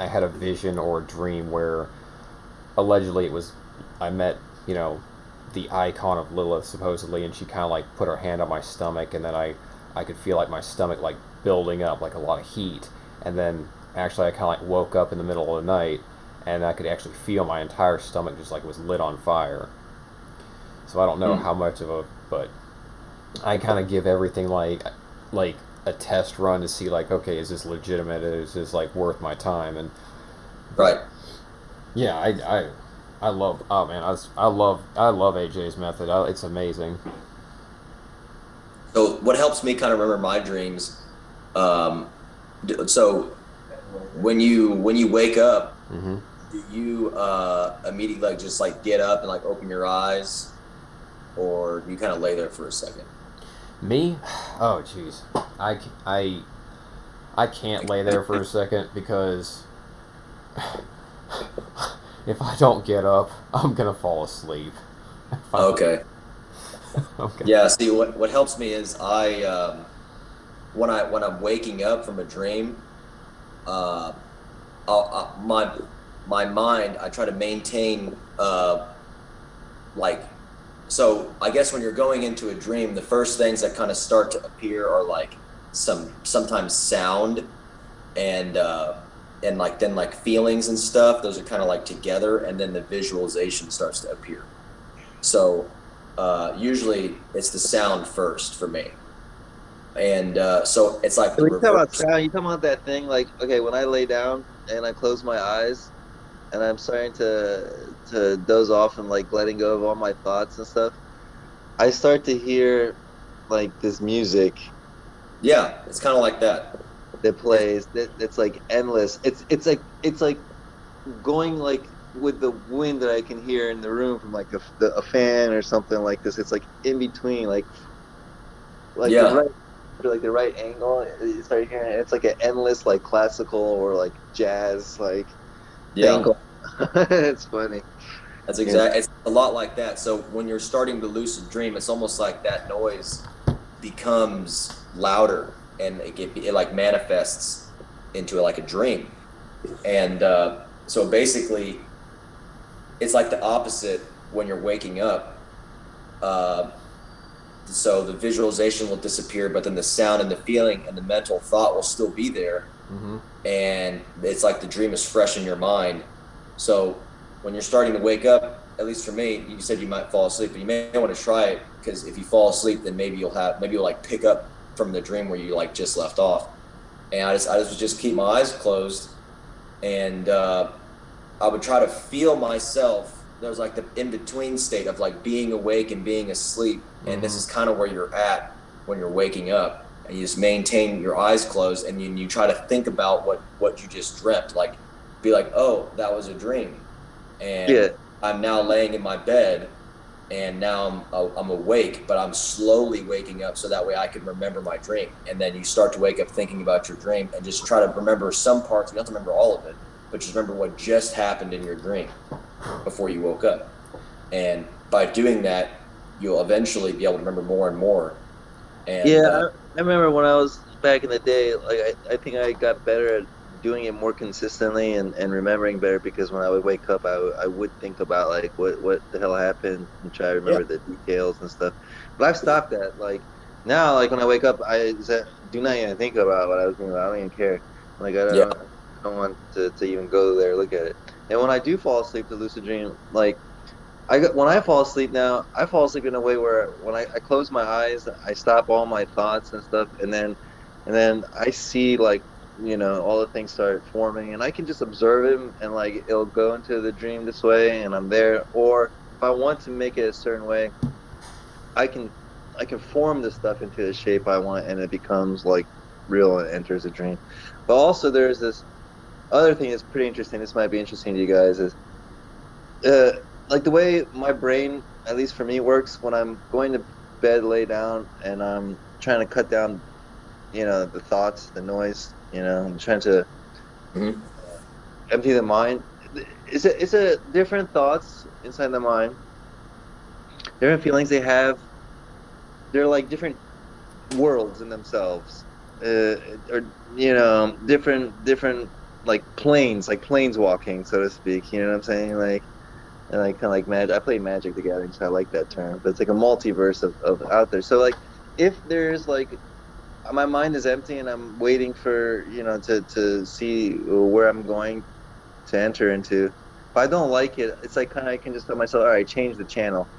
had a vision or a dream where allegedly it was I met the icon of Lilith, supposedly, and she kind of like put her hand on my stomach, and then I could feel like my stomach like building up, like a lot of heat, and then actually I kind of like woke up in the middle of the night, and I could actually feel my entire stomach just like it was lit on fire. So I don't know how much of a but I kind of give everything like a test run to see like, okay, is this legitimate? Is this like worth my time? And but Right. yeah, I love. Oh man, I love AJ's method. It's amazing. So what helps me kind of remember my dreams? Um, so when you wake up, Hmm. do you immediately like just like get up and like open your eyes, or do you kind of lay there for a second? Me? Oh jeez, I I I can't lay there for a second because if I don't get up, I'm gonna fall asleep. If I, Okay. okay. Yeah. See, what helps me is when I'm waking up from a dream, uh, my mind, I try to maintain like so I guess when you're going into a dream, the first things that kind of start to appear are like sometimes sound and like then like feelings and stuff. Those are kind of like together, and then the visualization starts to appear. So usually it's the sound first for me, and so it's like the When you talk about reverse. sound, you talking about that thing like, okay, when I lay down and I close my eyes and I'm starting to doze off and like letting go of all my thoughts and stuff, I start to hear like this music Yeah, it's kind of like that. that It's, plays that's like endless. It's like going like with the wind that I can hear in the room from like a fan or something like this. It's like in between, like the yeah, right like the right angle. You start hearing it. It's like an endless like classical or like jazz like thing. yeah. It's funny. That's Yeah. exact. It's a lot like that. So when you're starting to lucid dream, it's almost like that noise becomes louder and it like manifests into like a dream. And so basically, it's like the opposite when you're waking up. Uh, so the visualization will disappear, but then the sound and the feeling and the mental thought will still be there. Hmm. And it's like the dream is fresh in your mind. So when you're starting to wake up, at least for me, you said you might fall asleep, but you may want to try it because if you fall asleep, then maybe you'll like pick up from the dream where you like just left off. And I just keep my eyes closed, and I would try to feel myself. There's like the in between state of like being awake and being asleep, and this Hmm. is kind of where you're at when you're waking up, and you just maintain your eyes closed, and you try to think about what you just dreamt, like be like, oh, that was a dream, and Yeah. I'm now laying in my bed, and now I'm awake, but I'm slowly waking up so that way I can remember my dream. And then you start to wake up thinking about your dream and just try to remember some parts. You don't have to remember all of it, but just remember what just happened in your dream before you woke up. And by doing that, you'll eventually be able to remember more and more. Yeah, And I remember when I was back in the day, like I think I got better at doing it more consistently and remembering better because when I would wake up, I would think about like what the hell happened and try to yeah, remember the details and stuff. But I've stopped that. Like now, like when I wake up, do not even think about what I was thinking about. I don't even care. Like yeah, I don't want to even go there, look at it. And when I do fall asleep to lucid dream, like when I fall asleep now, I fall asleep in a way where when I close my eyes, I stop all my thoughts and stuff, and then I see like all the things start forming, and I can just observe them, and like it'll go into the dream this way, and I'm there. Or if I want to make it a certain way, I can I can form this stuff into the shape I want, and it becomes like real and enters a dream. But also, there's this other thing that's pretty interesting. This might be interesting to you guys. Is uh, like the way my brain, at least for me, works when I'm going to bed, lay down, and I'm trying to cut down, the thoughts, the noise, I'm trying to mhm, empty the mind. It's a different thoughts inside the mind, different feelings they have. They're like different worlds in themselves, or different like planes, walking, so to speak. You know what I'm saying? Like and like kind of like magic. I play Magic the Gathering, so I like that term. But it's like a multiverse of out there. So like, if there's like my mind is empty and I'm waiting for to see where I'm going to enter into. If I don't like it, it's like kind of I can just tell myself, all right, change the channel,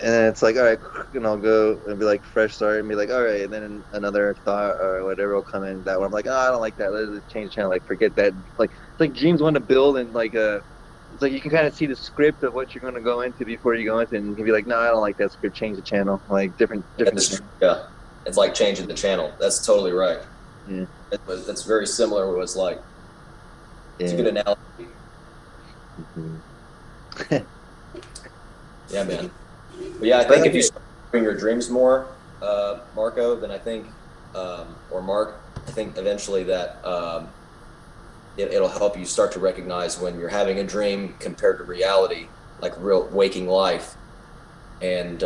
and then it's like, all right, and I'll go and be like fresh start and be like, all right, and then another thought or whatever will come in that one. I'm like, oh, I don't like that. Let's change channel. Like, forget that. Like, it's like dreams want to build and like it's like you can kind of see the script of what you're going to go into before you go into, and you can be like, no, I don't like that script. Change the channel. Like different That's channel. true. Yeah, it's like changing the channel. That's totally right. Yeah, That's very similar. It was like it's a yeah. good analogy. Mhm. Yeah, man. But yeah, I But think if you start doing your dreams more, Marco, then I think, or Mark, I think eventually that it'll help you start to recognize when you're having a dream compared to reality, like real waking life. And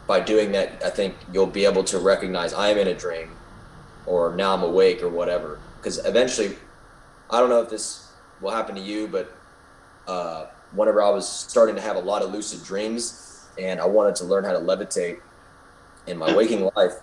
by doing that, I think you'll be able to recognize I'm in a dream or now I'm awake or whatever. Because eventually, I don't know if this will happen to you, but whenever I was starting to have a lot of lucid dreams and I wanted to learn how to levitate in my waking life,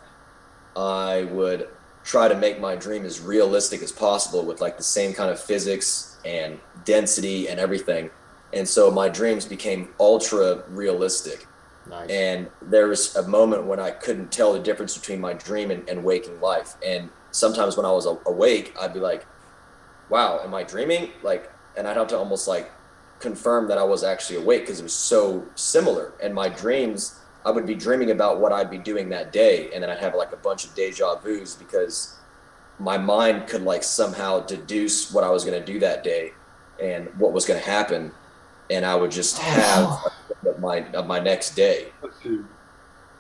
I would try to make my dream as realistic as possible with like the same kind of physics and density and everything. And so my dreams became ultra realistic. Nice. And there was a moment when I couldn't tell the difference between my dream and waking life. And sometimes when I was awake, I'd be like, wow, am I dreaming? Like, and I'd have to almost like confirm that I was actually awake because it was so similar. And my dreams, I would be dreaming about what I'd be doing that day, and then I'd have like a bunch of deja vu's because my mind could like somehow deduce what I was going to do that day and what was going to happen, and I would just have of my next day.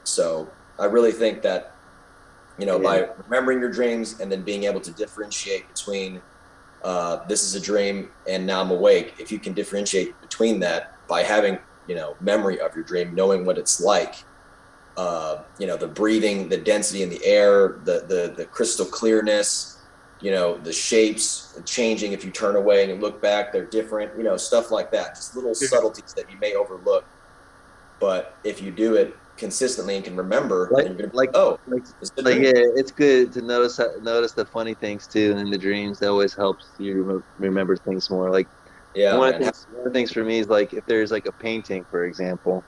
So I really think that Yeah, by remembering your dreams and then being able to differentiate between this is a dream and now I'm awake. If you can differentiate between that by having, memory of your dream, knowing what it's like, the breathing, the density in the air, the crystal clearness, the shapes changing. If you turn away and you look back, they're different, stuff like that. Just little subtleties that you may overlook. But if you do it consistently and can remember, like then you're going to be like like, oh, like it's a like dream. yeah, it's good to notice the funny things too, and in the dreams that always helps you remember things more. Like Yeah, man. one of the things for me is like if there's like a painting, for example.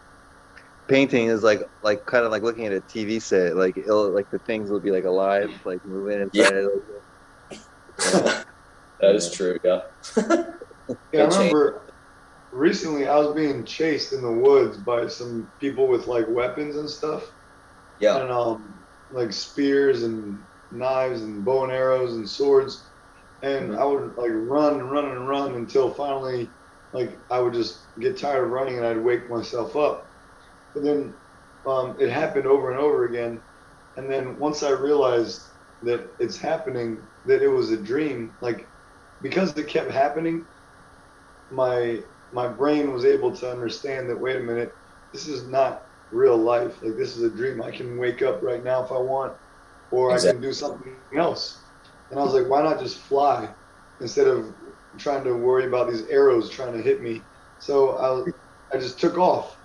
Painting is like kind of like looking at a TV set. Like it'll like the things will be like alive, like moving Yeah, inside. Yeah, that yeah. is true. Yeah. Yeah, I It'll change. remember recently I was being chased in the woods by some people with like weapons and stuff, Yeah. and like spears and knives and bow and arrows and swords, and Hmm. I would like run and run and run until finally like I would just get tired of running and I'd wake myself up. But then it happened over and over again, and then once I realized that it's happening, that it was a dream, like because it kept happening, my my brain was able to understand that, wait a minute, this is not real life. Like this is a dream. I can wake up right now if I want, or I Exactly. can do something else. And I was like, why not just fly instead of trying to worry about these arrows trying to hit me? So I just took off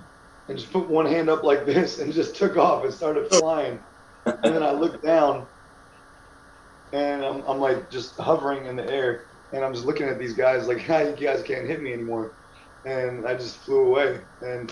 and just put one hand up like this and just took off and started flying. And then I looked down and I'm like just hovering in the air, and I'm just looking at these guys like, "Hi, you guys can't hit me anymore," and I just flew away. And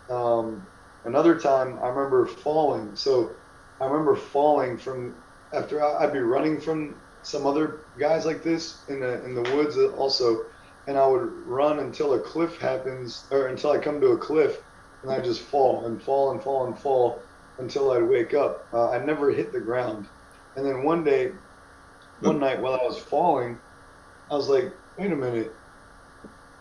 um, another time, I remember falling. So I remember falling from after I'd be running from some other guys like this in the woods also, and I would run until a cliff happens or until I come to a cliff, and I just fall and fall and fall and fall until I'd wake up. I never hit the ground, and then one night while I was falling, I was like, wait a minute,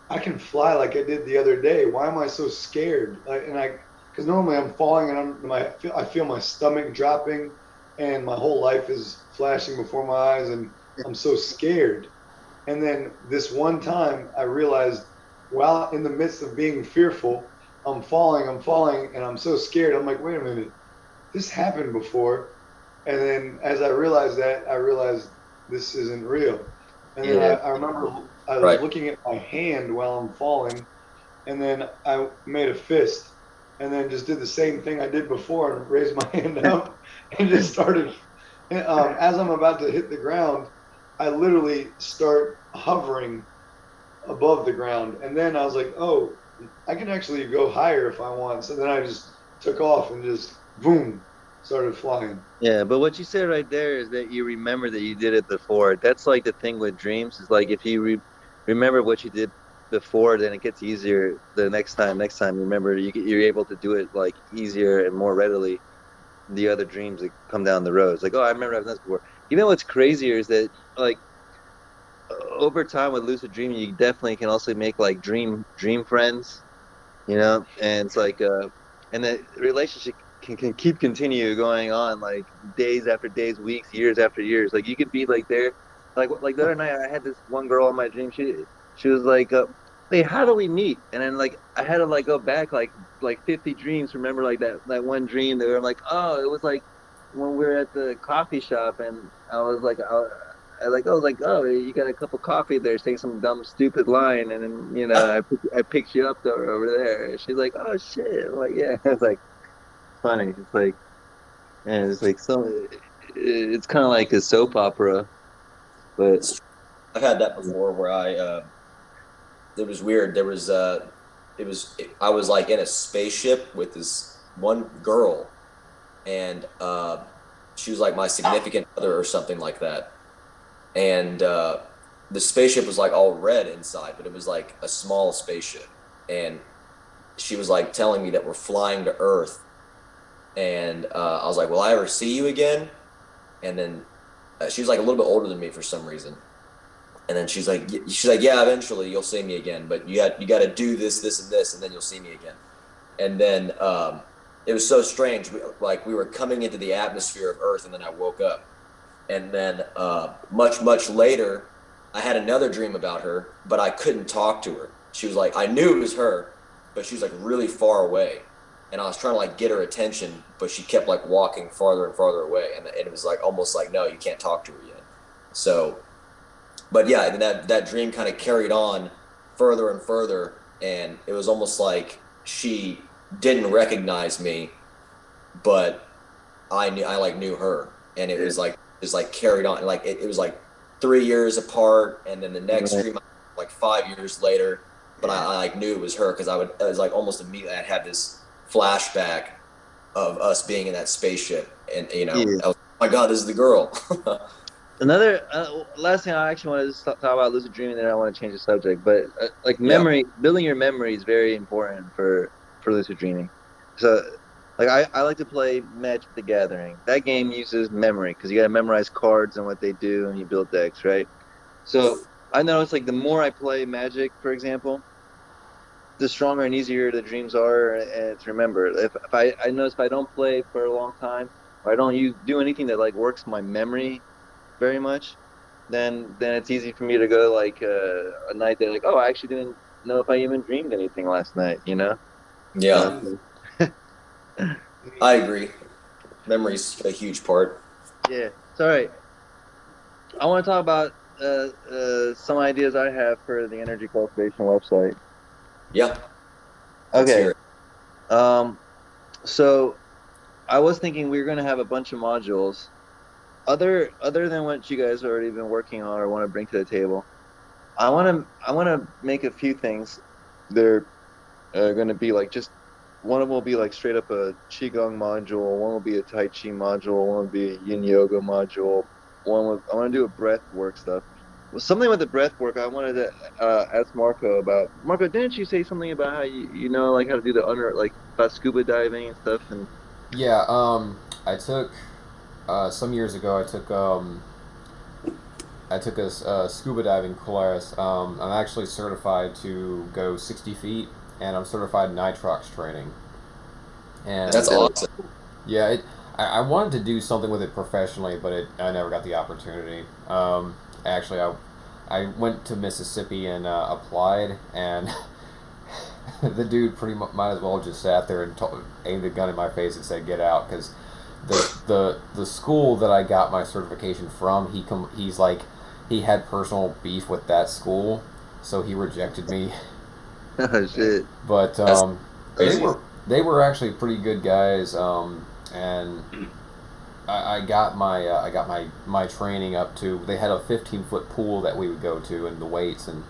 I can fly like I did the other day. Why am I so scared? Because normally I'm falling and I feel my stomach dropping, and my whole life is flashing before my eyes, and I'm so scared. And then this one time, I realized while in the midst of being fearful, I'm falling, and I'm so scared. I'm like, wait a minute, this happened before. And then as I realized that, I realized this isn't real. And then Yeah. I remember I was Right. looking at my hand while I'm falling, and then I made a fist, and then just did the same thing I did before and raised my hand up and just started. As I'm about to hit the ground, I literally start hovering above the ground, and then I was like, oh. I can actually go higher if I want. So then I just took off and just boom, started flying. Yeah, but what you said right there is that you remember that you did it before. That's like the thing with dreams is like if you remember what you did before, then it gets easier the next time. Next time, remember you're able to do it like easier and more readily than the other dreams that come down the road. It's like, oh, I remember I've done this before. You know what's crazier is that like over time with lucid dreaming, you definitely can also make like dream friends, you know, and it's like and the relationship can keep continue going on like days after days, weeks, years after years. Like you could be like there, like the other night I had this one girl in my dream. She was like wait, how do we meet? And then like I had to like go back like 50 dreams, remember like that one dream that we were like, oh, it was like when we were at the coffee shop and I was like I was like, oh, you got a cup of coffee there, saying some dumb, stupid line, and then I picked you up over there. And she's like, oh shit, I'm like, yeah. It's like funny. It's like, and it's like so. It's kind of like a soap opera, but I've had that before where it was weird. I was like in a spaceship with this one girl, and she was like my significant other or something like that. And the spaceship was like all red inside, but it was like a small spaceship. And she was like telling me that we're flying to Earth, and I was like, "Will I ever see you again?" And then she was like a little bit older than me for some reason, and then she's like, "Yeah, eventually you'll see me again, but you got to do this, this, and this, and then you'll see me again." And then it was so strange. We were coming into the atmosphere of Earth, and then I woke up, and then much later, I had another dream about her, but I couldn't talk to her. She was like, I knew it was her, but she was like really far away, and I was trying to like get her attention, but she kept like walking farther and farther away, and it was like almost like no, you can't talk to her yet. So, but yeah, that dream kind of carried on further and further, and it was almost like she didn't recognize me, but I like knew her, and it was like carried on like it was like 3 years apart, and then the next right, dream like 5 years later, but yeah, I like knew it was her because it was like almost immediately I had this flashback of us being in that spaceship, and yeah. I was, oh my god, this is the girl. Another last thing I actually wanted to talk about lucid dreaming. Then I want to change the subject, but like Yeah, memory, building your memory is very important for lucid dreaming. So, like I like to play Magic the Gathering. That game uses memory because you got to memorize cards and what they do, and you build decks, right? So I noticed like the more I play Magic, for example, the stronger and easier the dreams are to remember. If I notice if I don't play for a long time or I don't do anything that like works my memory very much, then it's easy for me to go like a night that like, oh, I actually didn't know if I even dreamed anything last night, you know? yeah, So, I agree. Memory's a huge part. yeah. So, all right. I want to talk about some ideas I have for the energy cultivation website. Yeah, let's Okay. hear it. Um. So I was thinking we were going to have a bunch of modules, other than what you guys already been working on or want to bring to the table. I want to make a few things. They're going to be like just one of them will be like straight up a qigong module. One will be a tai chi module. One will be a yin yoga module. I want to do a breath work stuff. Well, something with the breath work. I wanted to ask Marco about. Marco, didn't you say something about how you know like how to do the under like about scuba diving and stuff? And Yeah, I took some years ago. I took a scuba diving class. I'm actually certified to go 60 feet, and I'm certified in nitrox training. That's And dope. awesome. yeah, I wanted to do something with it professionally, but I never got the opportunity. Actually, I went to Mississippi and applied, and the dude might as well just sat there and aimed a gun in my face and said, "Get out," because the school that I got my certification from, he's like he had personal beef with that school, so he rejected me. Oh shit. But That's they crazy. were they were actually pretty good guys, and I got my training up to. They had a 15-foot pool that we would go to and the weights, and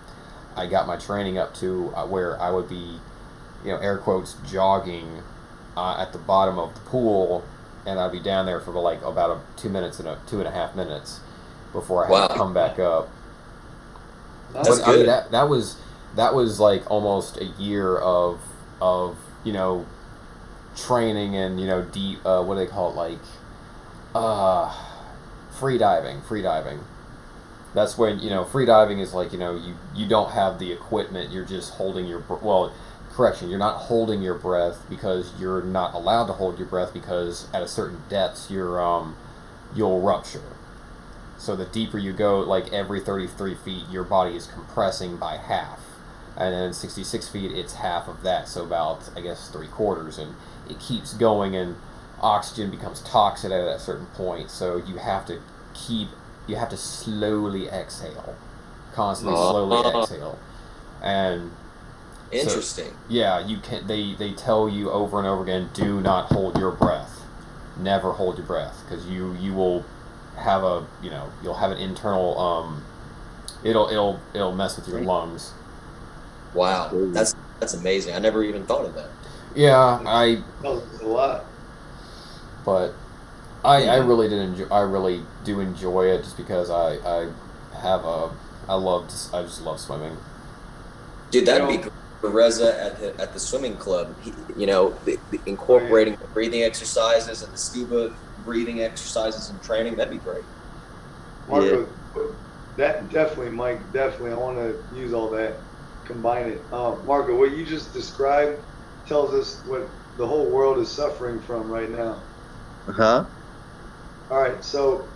I got my training up to where I would be air quotes, jogging at the bottom of the pool, and I'd be down there for like about 2 minutes and 2.5 minutes before I had to Wow, come back up. that's Nice. But I mean good. that was like almost a year of training and deep what do they call it, like uh free diving. That's when free diving is like you don't have the equipment, you're just holding your well, correction, you're not holding your breath because you're not allowed to hold your breath because at a certain depth you'll rupture. So the deeper you go, like every 33 feet, your body is compressing by half. And then 66 feet, it's half of that, so about, I guess, three quarters. And it keeps going, and oxygen becomes toxic at a certain point. So you have to slowly exhale, constantly slowly Uh, exhale. And so, Interesting. yeah, you can. They tell you over and over again, do not hold your breath. Never hold your breath, because you will have you'll have an internal it'll mess with your lungs. That's Wow, crazy. that's amazing. I never even thought of that. Yeah, That I tells us a lot. but I Hmm. really did enjoy. I really do enjoy it just because I have a I just love swimming. Dude, You that'd be know, great for Reza at the swimming club. oh yeah, Incorporating the breathing exercises and the scuba breathing exercises and training. That'd be great. Yeah. Marco, that definitely, Mike, definitely. I want to use all that, combine it. Marco, what you just described tells us what the whole world is suffering from right now. Huh? All right, so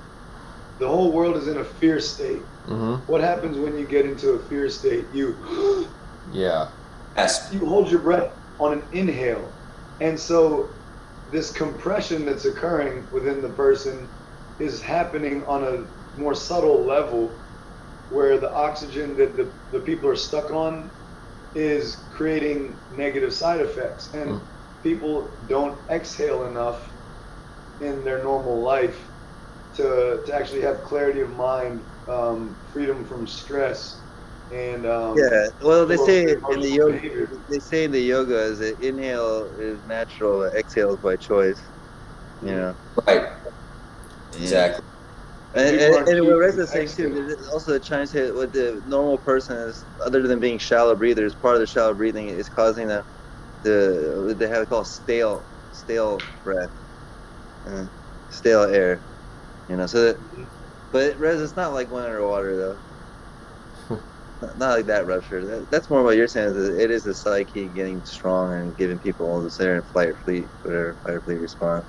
the whole world is in a fear state. Mm-hmm. What happens when you get into a fear state? You Yeah. Yes. you hold your breath on an inhale, and so this compression that's occurring within the person is happening on a more subtle level where the oxygen that the people are stuck on is creating negative side effects, and Mm. people don't exhale enough in their normal life to actually have clarity of mind, freedom from stress, and Yeah. Well, they lower say in the emotional yoga, behavior. they say in the yoga is that inhale is natural, exhale is by choice. You Mhm. know. Right. Yeah. Exactly. And people aren't And what choosing Reza's to saying too, exhale. there's also the Chinese say what the normal person is, other than being shallow breathers, part of the shallow breathing is causing the they have it called stale breath, uh, stale air. You know, so that, Mhm. but Rez, it's not like going underwater though. Not like that rupture. That's more what you're saying. Is that it is the psyche getting strong and giving people all this air and flight or fleet, whatever flight or fleet response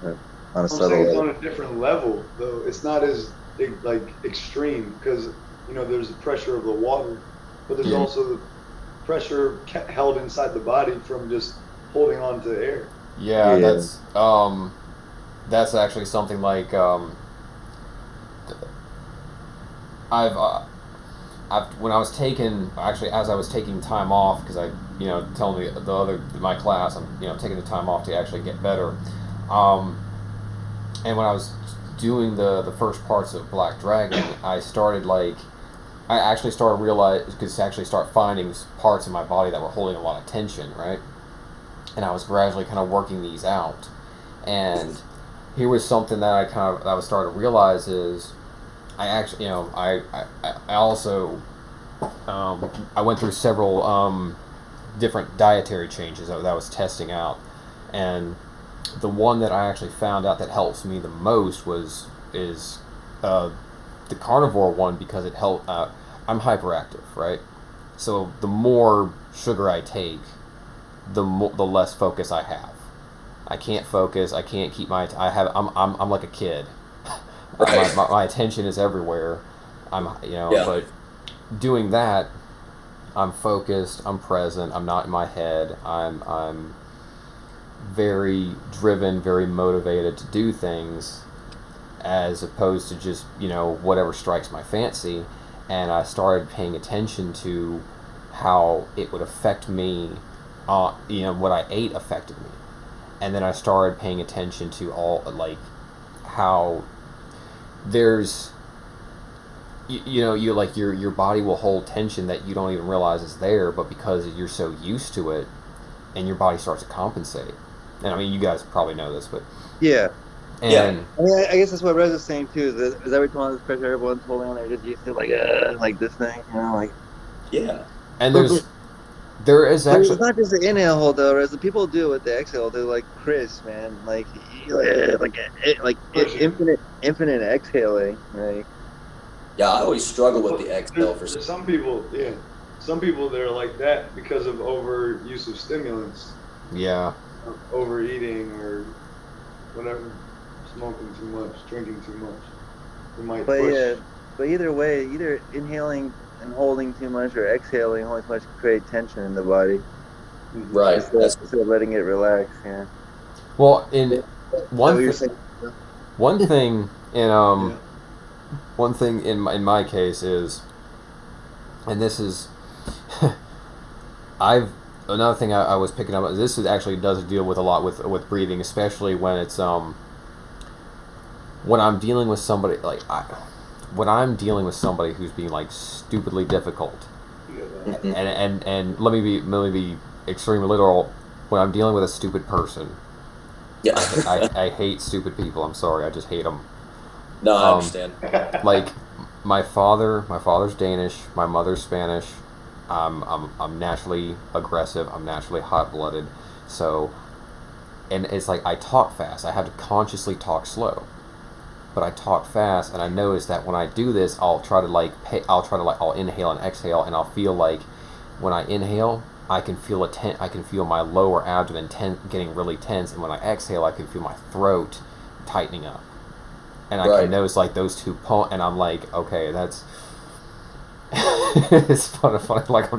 on a I'm saying subtle it's level. on a different level, though. It's not as like extreme because there's the pressure of the water, but there's Yeah. also the pressure held inside the body from just holding on to air. Yeah, Yeah. that's actually something like I've when I was taking actually as I was taking time off because I telling the other my class I'm taking the time off to actually get better, um, and when I was doing the first parts of Black Dragon, I actually started realize could actually start finding parts of my body that were holding a lot of tension, right? And I was gradually kind of working these out, and here was something that I was starting to realize is I actually I also I went through several different dietary changes that I was testing out, and the one that I actually found out that helps me the most is uh, the carnivore one because it helped. I'm hyperactive, right? So the more sugar I take, the less focus I have. I can't focus. I can't keep my. I'm like a kid. Right. My attention is everywhere. Yeah. But doing that, I'm focused. I'm present. I'm not in my head. I'm very driven, very motivated to do things, as opposed to just whatever strikes my fancy. And I started paying attention to how it would affect me. What I ate affected me, and then I started paying attention to all like how there's you like your body will hold tension that you don't even realize is there, but because you're so used to it, and your body starts to compensate. And I mean, you guys probably know this, but Yeah. Yeah. and I mean, I guess that's what Rez is saying too. Is every time this pressure everyone's holding on, they're just used to like this thing, like. Yeah. and But but there is but actually it's not just the inhale hold though. Rez. The people do it with the exhale. They're like Chris, man. Pushing. Infinite exhaling. Like Yeah. I always struggle with the exhale for some. There's some people, yeah, some people that are like that because of overuse of stimulants, yeah. overeating or whatever, smoking too much, drinking too much. They might But push. yeah, but either way, either inhaling and holding too much or exhaling holding too much can create tension in the body Mhm. Right. That's instead of letting it relax. Yeah. Well, Is in that one what you're th- saying? one thing in Yeah. one thing in my case is, and this is, I've another thing I was picking up. This is actually does deal with a lot with breathing, especially when it's when I'm dealing with somebody when I'm dealing with somebody who's being like stupidly difficult, Mhm. and let me be extremely literal. When I'm dealing with a stupid person, Yeah. I hate stupid people. I'm sorry, I just hate them. No, I Um, understand. like my father's Danish, my mother's Spanish. I'm naturally aggressive. I'm naturally hot blooded. So, and it's like I talk fast. I have to consciously talk slow, but I talk fast, and I notice that when I do this, I'll inhale and exhale, and I'll feel like when I inhale, I can feel my lower abdomen getting really tense, and when I exhale, I can feel my throat tightening up, and I can Right. notice like those two and I'm like, okay, that's it's funny. Like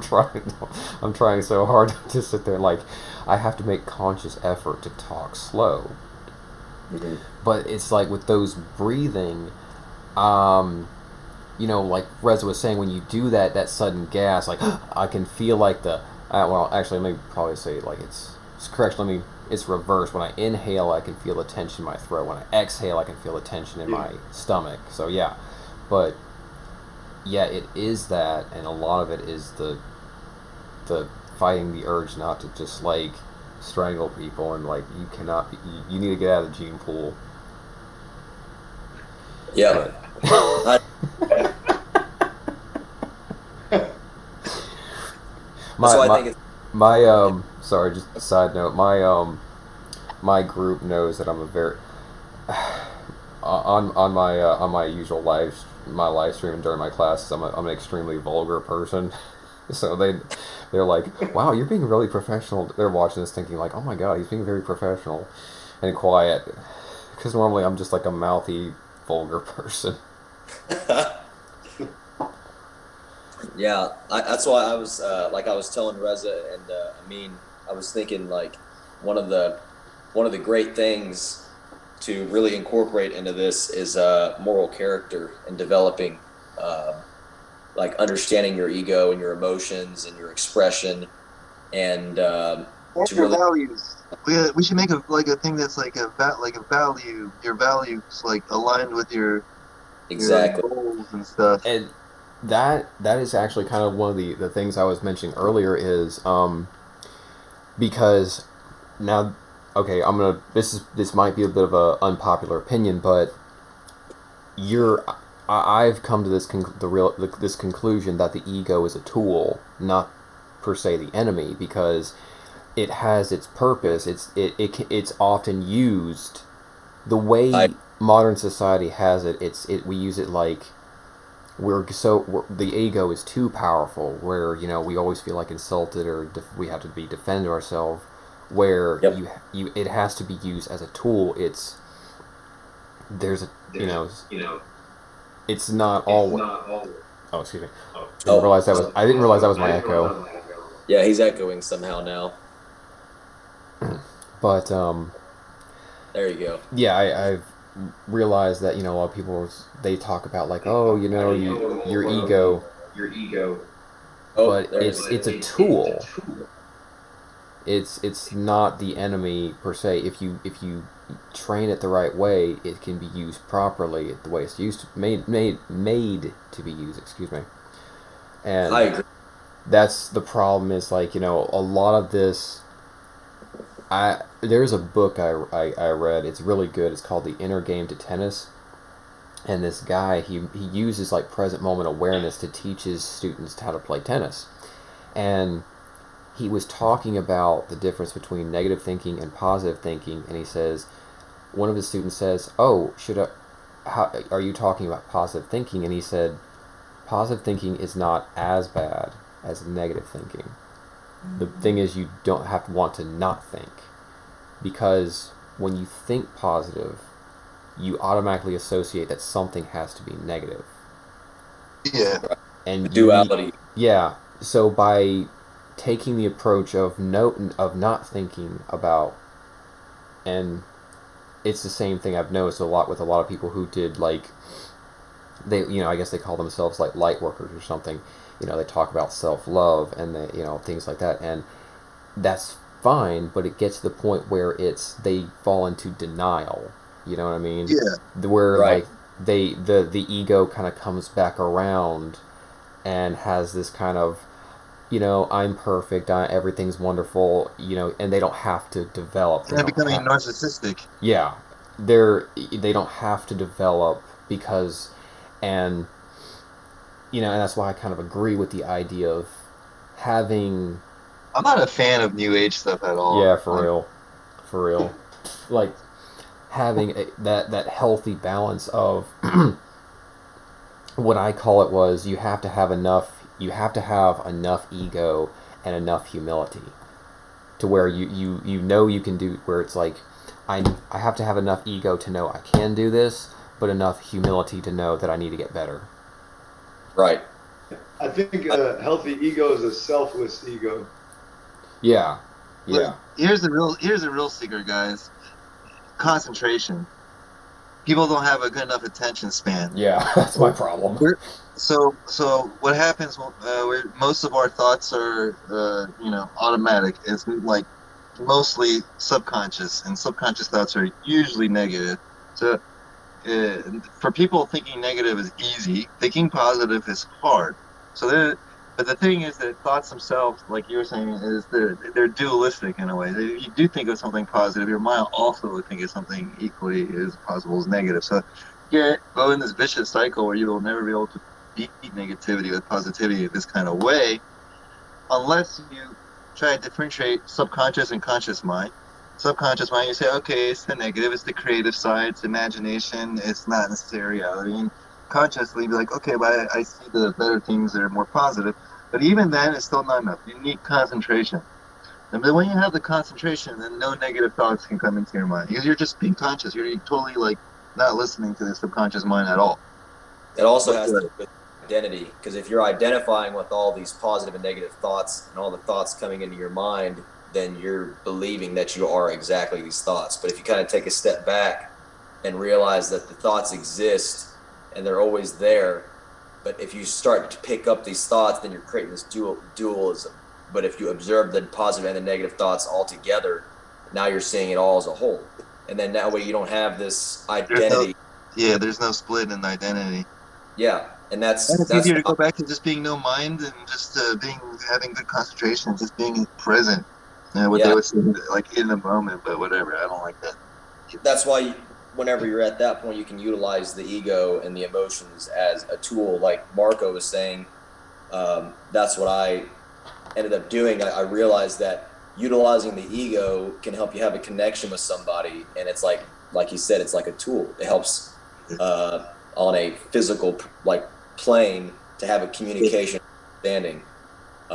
I'm trying so hard to sit there. Like I have to make conscious effort to talk slow. Mhm. But it's like with those breathing, um, like Reza was saying, when you do that sudden gas, like I can feel like well, actually, let me probably say like it's correct. It's reversed. When I inhale, I can feel the tension in my throat. When I exhale, I can feel the tension in Yeah. my stomach. So yeah, but yeah, it is that, and a lot of it is the fighting the urge not to just like strangle people, and like you need to get out of the gene pool. Yeah. But I, that's my why I my think it's. my sorry, just a side note, my group knows that I'm a very on my usual live stream during my classes, I'm an extremely vulgar person. So they're like, wow, you're being really professional. They're watching this thinking like, oh my god, he's being very professional and quiet, because normally I'm just like a mouthy vulgar person. Yeah, that's why I was like I was telling Reza and Amin, I was thinking like one of the one of the great things to really incorporate into this is moral character and developing like understanding your ego and your emotions and your expression and And to your really values. We should make a thing that's like a value. Your values like aligned with your like exactly. goals and stuff. And that is actually kind of one of the things I was mentioning earlier is because now, okay, this might be a bit of a unpopular opinion, but you're I've come to this conclusion that the ego is a tool, not per se the enemy, because it has its purpose. It's often used the I way modern society has it. We use it like the ego is too powerful, where we always feel like insulted, or we have to be defend ourselves, where yep. it has to be used as a tool. There's a you know it's not all. Oh, excuse me. Oh, I didn't realize that was my echo. yeah, he's echoing somehow now. But There you go. yeah, I've realized that a lot of people, they talk about like, oh, your ego, Oh, but there it is. it's a tool. It's not the enemy per se. If you train it the right way, it can be used properly the way it's made to be used. Excuse me. I And agree. that's the problem. Is like a lot of this There's a book I read. It's really good. It's called The Inner Game to Tennis. And this guy, he uses like present moment awareness to teach his students how to play tennis. And he was talking about the difference between negative thinking and positive thinking, and he says, one of his students says, "Oh, how are you talking about positive thinking?" And he said, "Positive thinking is not as bad as negative thinking. The thing is, you don't have to want to not think, because when you think positive, you automatically associate that something has to be negative, Yeah. The and you need, duality. yeah. So by taking the approach of not thinking about, and it's the same thing I've noticed a lot with a lot of people who did like, I guess they call themselves like light workers or something. They talk about self love and things like that, and that's fine, but it gets to the point where they fall into denial. You know what I mean? Yeah. Where Right. like the ego kind of comes back around and has this kind of, I'm perfect, everything's wonderful, and they don't have to develop. And they're becoming narcissistic. Yeah, they don't have to develop because, and and that's why I kind of agree with the idea of having, I'm not a fan of new age stuff at all. yeah, for real, like having that healthy balance of what I call it was you have to have enough ego and enough humility to where you can do, where it's like I have to have enough ego to know I can do this, but enough humility to know that I need to get better. Right. I think a healthy ego is a selfless ego. Yeah, Look, yeah, here's the real secret, guys. Concentration. People don't have a good enough attention span. yeah. That's my problem. So what happens where most of our thoughts are automatic is like mostly subconscious, and subconscious thoughts are usually negative. So for people, thinking negative is easy. Thinking positive is hard. So but the thing is that thoughts themselves, like you were saying, is they're dualistic in a way. If you do think of something positive, your mind also will think of something equally as possible as negative. So you go in this vicious cycle where you will never be able to beat negativity with positivity in this kind of way, unless you try to differentiate subconscious and conscious mind. Subconscious mind, you say, okay, it's the negative, it's the creative side, it's imagination, it's not necessarily reality. And consciously be like, okay, but I see the better things that are more positive. But even then, it's still not enough. You need concentration. And then when you have the concentration, then no negative thoughts can come into your mind because you're just being conscious. You're totally like not listening to the subconscious mind at all. It also But has to do with identity, because if you're identifying with all these positive and negative thoughts and all the thoughts coming into your mind, then you're believing that you are exactly these thoughts. But if you kind of take a step back and realize that the thoughts exist and they're always there, but if you start to pick up these thoughts, then you're creating this dualism. But if you observe the positive and the negative thoughts all together, now you're seeing it all as a whole. And then that way you don't have this there's no, identity. yeah, there's no split in identity. Yeah, and And that's it's that's easier to go back to just being no mind and just having good concentration, just being present. What they yeah, would say, like in the moment, but whatever. I don't like that. that's why whenever you're at that point, you can utilize the ego and the emotions as a tool. Like Marco was saying, that's what I ended up doing. I realized that utilizing the ego can help you have a connection with somebody, and it's like you said, it's like a tool. It helps on a physical like plane to have a communication understanding.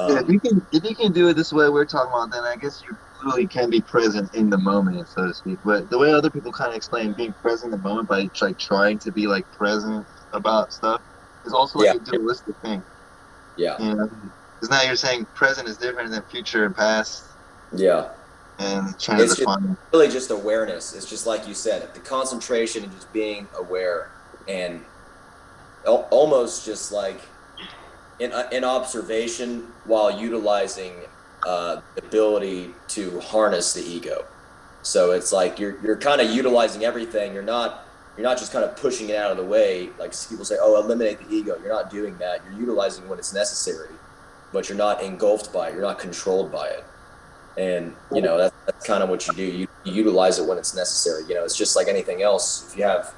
Yeah, if you can do it this way we're talking about, then I guess you really can be present in the moment, so to speak. But the way other people kind of explain being present in the moment by like trying to be like present about stuff is also like Yeah, a dualistic thing. yeah, You know, because now you're saying present is different than future and past, yeah. and trying to It's just define. really just awareness. It's just like you said, the concentration and just being aware, and almost just like in observation while utilizing the ability to harness the ego. So it's like you're kind of utilizing everything. You're not just kind of pushing it out of the way. Like people say, oh, eliminate the ego. You're not doing that. You're utilizing when it's necessary, but you're not engulfed by it. You're not controlled by it. And that's kind of what you do. You utilize it when it's necessary. It's just like anything else. If you have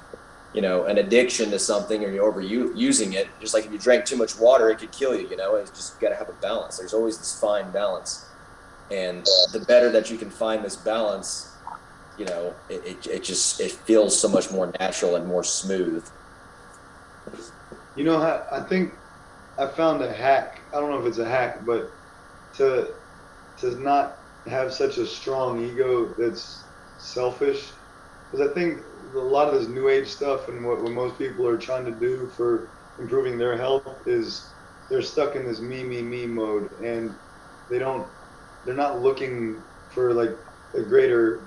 an addiction to something or you're overusing it, just like if you drank too much water, it could kill you. It's just got to have a balance. There's always this fine balance, and the better that you can find this balance, it feels so much more natural and more smooth. I think I found a hack. I don't know if it's a hack, but to not have such a strong ego that's selfish. Because I think a lot of this new age stuff and what most people are trying to do for improving their health is they're stuck in this me mode, and they're not looking for like a greater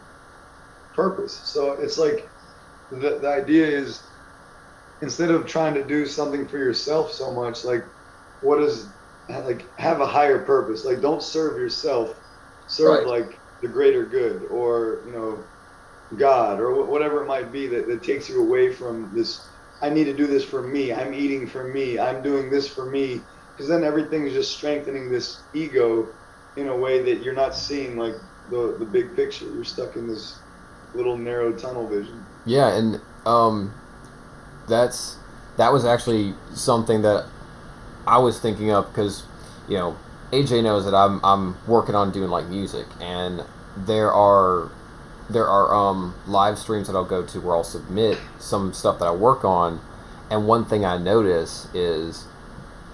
purpose. So it's like the idea is, instead of trying to do something for yourself so much, like what is, like, have a higher purpose. Like, don't serve yourself, serve Right. like the greater good, or God, or whatever it might be that takes you away from this. I need to do this for me. I'm eating for me. I'm doing this for me. Because then everything is just strengthening this ego in a way that you're not seeing like the big picture. You're stuck in this little narrow tunnel vision. Yeah, and that's that was actually something that I was thinking of, because you know AJ knows that I'm working on doing like music, and there are live streams that I'll go to where I'll submit some stuff that I work on, and one thing I notice is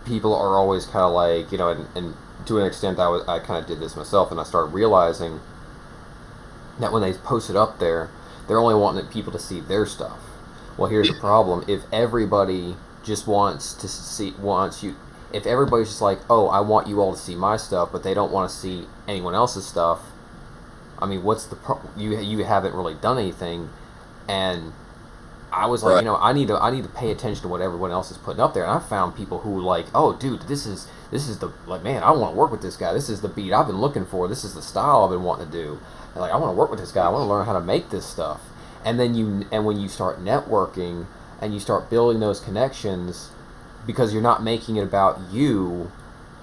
people are always kind of like, and to an extent I kind of did this myself, and I started realizing that when they post it up there, they're only wanting people to see their stuff. Well, here's the problem: if everybody just wants you, if everybody's just like, oh, I want you all to see my stuff, but they don't want to see anyone else's stuff, I mean, what's the you haven't really done anything. And I was like, Right. I need to pay attention to what everyone else is putting up there. And I found people who like, oh, dude, this is the, like, man, I want to work with this guy. This is the beat I've been looking for. This is the style I've been wanting to do. And like, I want to work with this guy. I want to learn how to make this stuff. And then when you start networking and you start building those connections, because you're not making it about you.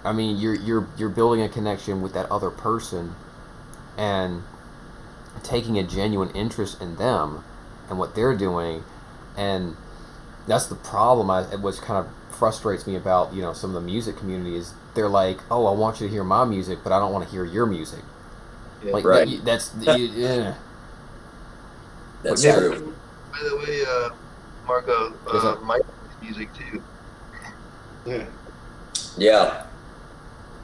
I mean, you're building a connection with that other person, and taking a genuine interest in them and what they're doing. And that's the problem. Which kind of frustrates me about some of the music community is they're like, oh, I want you to hear my music, but I don't want to hear your music. Yeah. Like Right. yeah. That's Yeah. true. By the way, Marco, Yes, sir. Mike makes music too. Yeah. Yeah.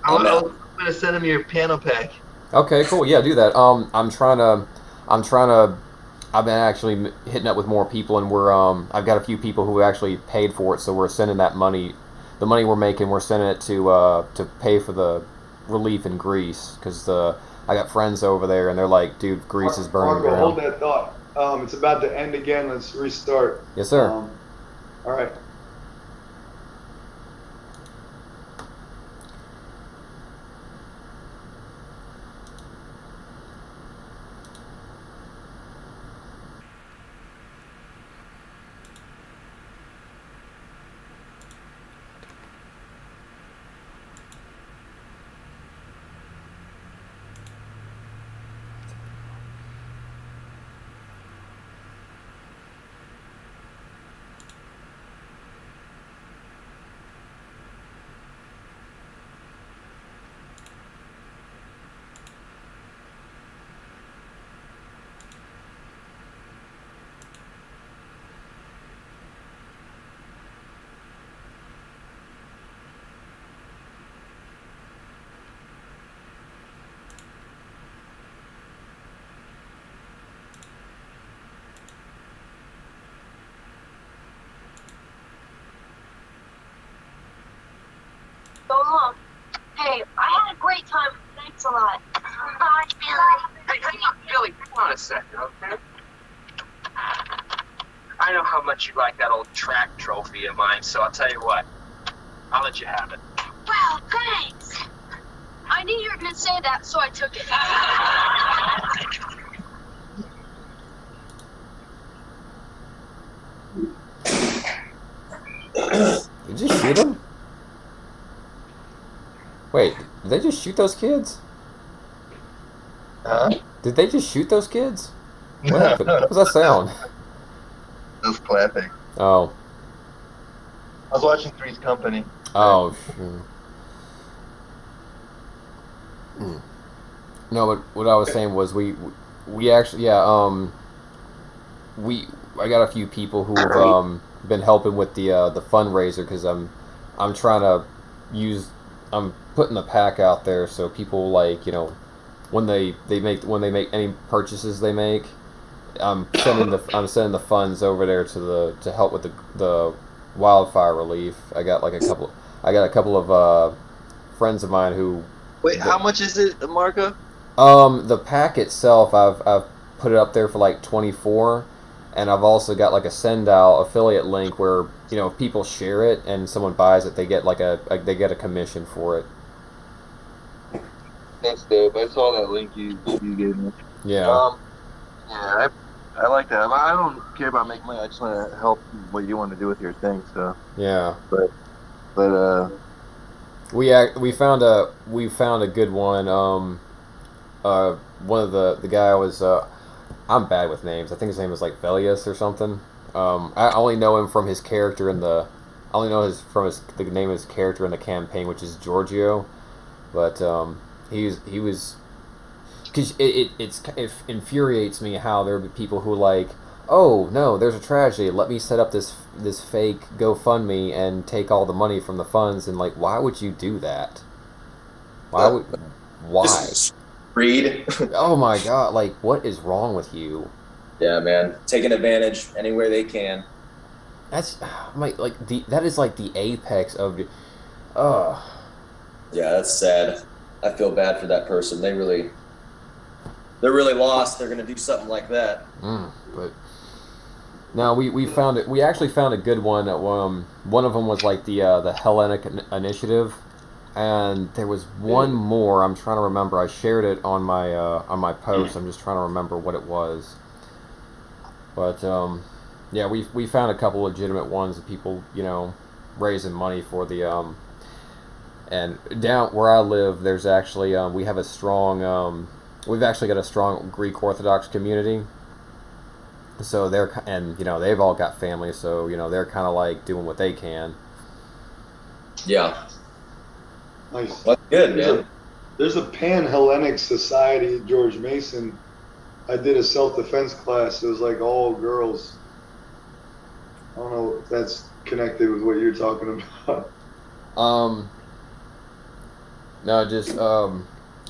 I'm I'm gonna send him your piano pack. Okay, cool. Yeah, do that. I'm trying to. I've been actually hitting up with more people, and I've got a few people who actually paid for it, so we're sending that money, the money we're making, we're sending it to pay for the relief in Greece, because I got friends over there, and they're like, dude, Greece is burning Marco, hold down. that thought. It's about to end again. Let's restart. Yes, sir. All right. So long. Hey, I had a great time. Thanks a lot. Bye, Billy. Hey, hang on, Billy, hang on a second, okay? I know how much you like that old track trophy of mine, so I'll tell you what. I'll let you have it. Wow, thanks. I knew you were going to say that, so I took it. Did you just shoot them? Wait, did they just shoot those kids? Huh? Did they just shoot those kids? What No, happened? What was that sound? just clapping. Oh, I was watching Three's Company. oh, shoot. Hmm. No, but what I was saying was we actually we I got a few people who've been helping with the fundraiser because I'm trying to use I'm putting the pack out there so people like when they make any purchases they make I'm sending the funds over there to help with the wildfire relief. I got a couple of friends of mine who Wait, how much is it, Marco? the pack itself, I've put it up there for like 24, and I've also got like a send out affiliate link where if people share it and someone buys it, they get like they get a commission for it. That's dope. I saw that link you gave me. Yeah, Yeah, I like that. I don't care about making money. I just want to help what you want to do with your thing. So, yeah. but We found a good one. One of the guy was I'm bad with names. I think his name was like Velius or something. I only know him from his character in the. I only know the name of his character in the campaign, which is Giorgio. But he was because it infuriates me how there would be people who like, oh no, there's a tragedy. Let me set up this fake GoFundMe and take all the money from the funds. And like, why would you do that? Why? Just read. Oh my god! Like, what is wrong with you? Yeah, man. Taking advantage anywhere they can. That's that is like the apex of. Uh, Yeah, that's sad. I feel bad for that person. They're really lost. They're gonna do something like that. but no, we found it. We actually found a good one. One of them was like the Hellenic Initiative, and there was one more. I'm trying to remember. I shared it on my post. I'm just trying to remember what it was. But yeah, we found a couple legitimate ones of people raising money for the. And down where I live, there's actually we have a strong. We've actually got a strong Greek Orthodox community. So they've all got families, so they're kind of like doing what they can. Yeah. Nice. Well, that's good, man. There's a Pan-Hellenic Society at George Mason. I did a self-defense class. It was like all girls. I don't know if that's connected with what you're talking about. No, just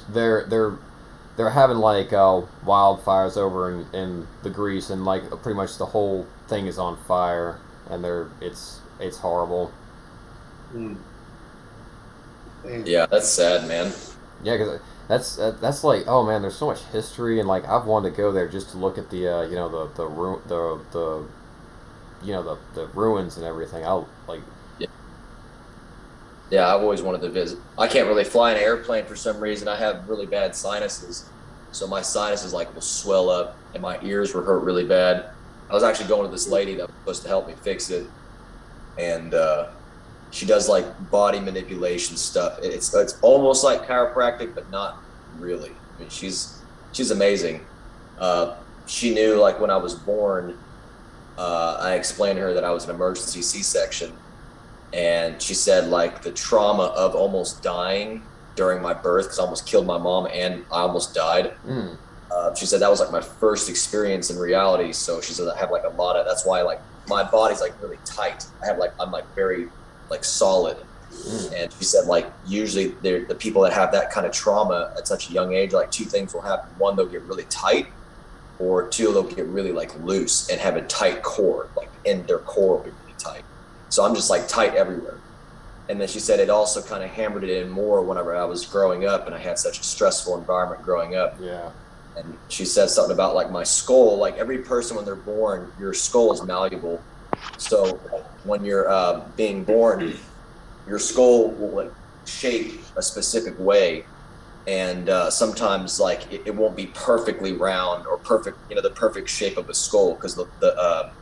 they're having like wildfires over in the Greece, and like pretty much the whole thing is on fire, and it's horrible. Mm. Yeah, that's sad, man. Yeah, because that's like, oh man, there's so much history, and like I've wanted to go there just to look at the the ruins and everything. I'll like. Yeah, I've always wanted to visit. I can't really fly in an airplane for some reason. I have really bad sinuses, so my sinuses like will swell up, and my ears were hurt really bad. I was actually going to this lady that was supposed to help me fix it, and she does like body manipulation stuff. It's almost like chiropractic, but not really. I mean, she's amazing. She knew like when I was born. I explained to her that I was an emergency C-section. And she said like the trauma of almost dying during my birth, because I almost killed my mom and I almost died. She said that was like my first experience in reality. So she said I have like a lot of, that's why like my body's like really tight. I'm like very like solid. And she said like usually the people that have that kind of trauma at such a young age, like two things will happen. One, they'll get really tight, or two, they'll get really like loose and have a tight core, like in their core will be really tight. So I'm just like tight everywhere. And then she said it also kind of hammered it in more whenever I was growing up and I had such a stressful environment growing up. Yeah. And she said something about like my skull, like every person when they're born, your skull is malleable. So when you're being born, your skull will like shape a specific way. And sometimes like it won't be perfectly round or perfect, the perfect shape of a skull, because the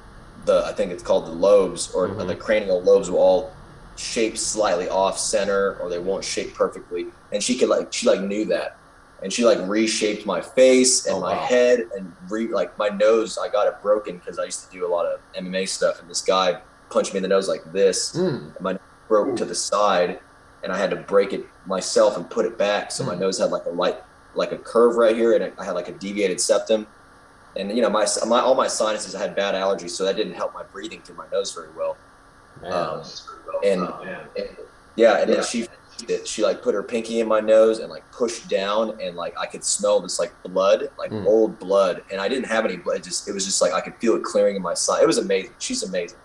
I think it's called the lobes, or the cranial lobes will all shape slightly off center, or they won't shape perfectly. And she knew that. and she like reshaped my face and my wow. head and like my nose. I got it broken because I used to do a lot of MMA stuff, and this guy punched me in the nose like this, and my nose broke to the side, and I had to break it myself and put it back. So my nose had like a curve right here, and I had like a deviated septum. And you know, my all my sinuses, I had bad allergies, so that didn't help my breathing through my nose very well. And yeah, and then she like put her pinky in my nose and like pushed down, and like I could smell this like blood, like old blood, and I didn't have any blood. It was just like I could feel it clearing in my side. It was amazing. She's amazing.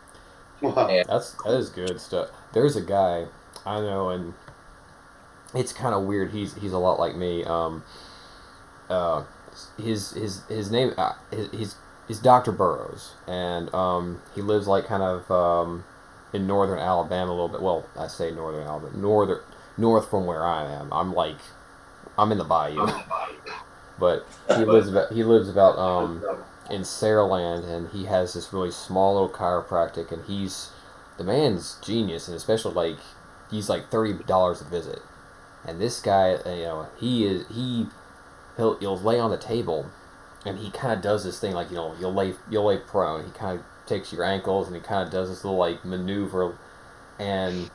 Wow. And That is good stuff. There's a guy I know, and it's kind of weird. He's a lot like me. His name he's Dr. Burrows, and he lives like kind of in northern Alabama a little bit. Well, I say northern Alabama, north from where I am. I'm in the bayou, but he lives about in Saraland, and he has this really small little chiropractic, and the man's genius, and especially like he's like $30 a visit, and this guy, he'll lay on the table, and he kind of does this thing like you'll lay prone. He kind of takes your ankles, and he kind of does this little like maneuver, and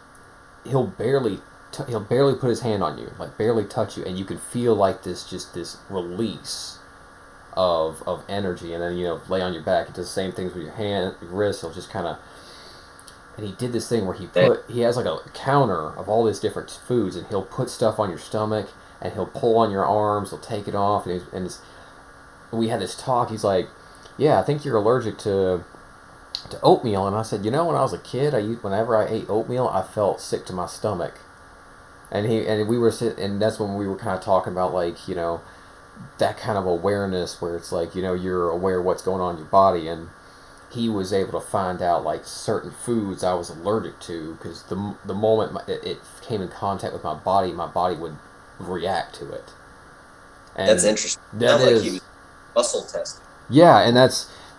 he'll barely put his hand on you, like barely touch you, and you can feel like this release of energy, and then lay on your back. He does the same things with your hand, your wrist. He'll just kind of, and he did this thing where he has like a counter of all these different foods, and he'll put stuff on your stomach, and he'll pull on your arms. He'll take it off, and we had this talk. He's like, "Yeah, I think you're allergic to oatmeal." And I said, when I was a kid, whenever I ate oatmeal, I felt sick to my stomach. And we were sitting, and that's when we were kind of talking about like that kind of awareness where it's like you're aware of what's going on in your body, and he was able to find out like certain foods I was allergic to, because the moment it came in contact with my body would react to it. And that's interesting. That Sounds is, like he was muscle testing. yeah, and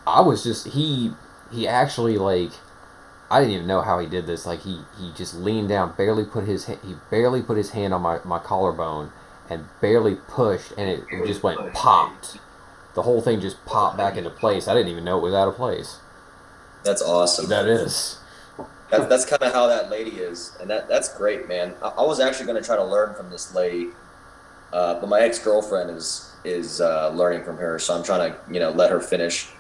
I was just he actually like, I didn't even know how he did this. Like he just leaned down, barely put his hand on my collarbone, and barely pushed, and it just went popped. The whole thing just popped back into place. I didn't even know it was out of place. That's awesome. That is. That's kind of how that lady is, and that's great, man. I was actually going to try to learn from this lady, but my ex-girlfriend is learning from her, so I'm trying to let her finish.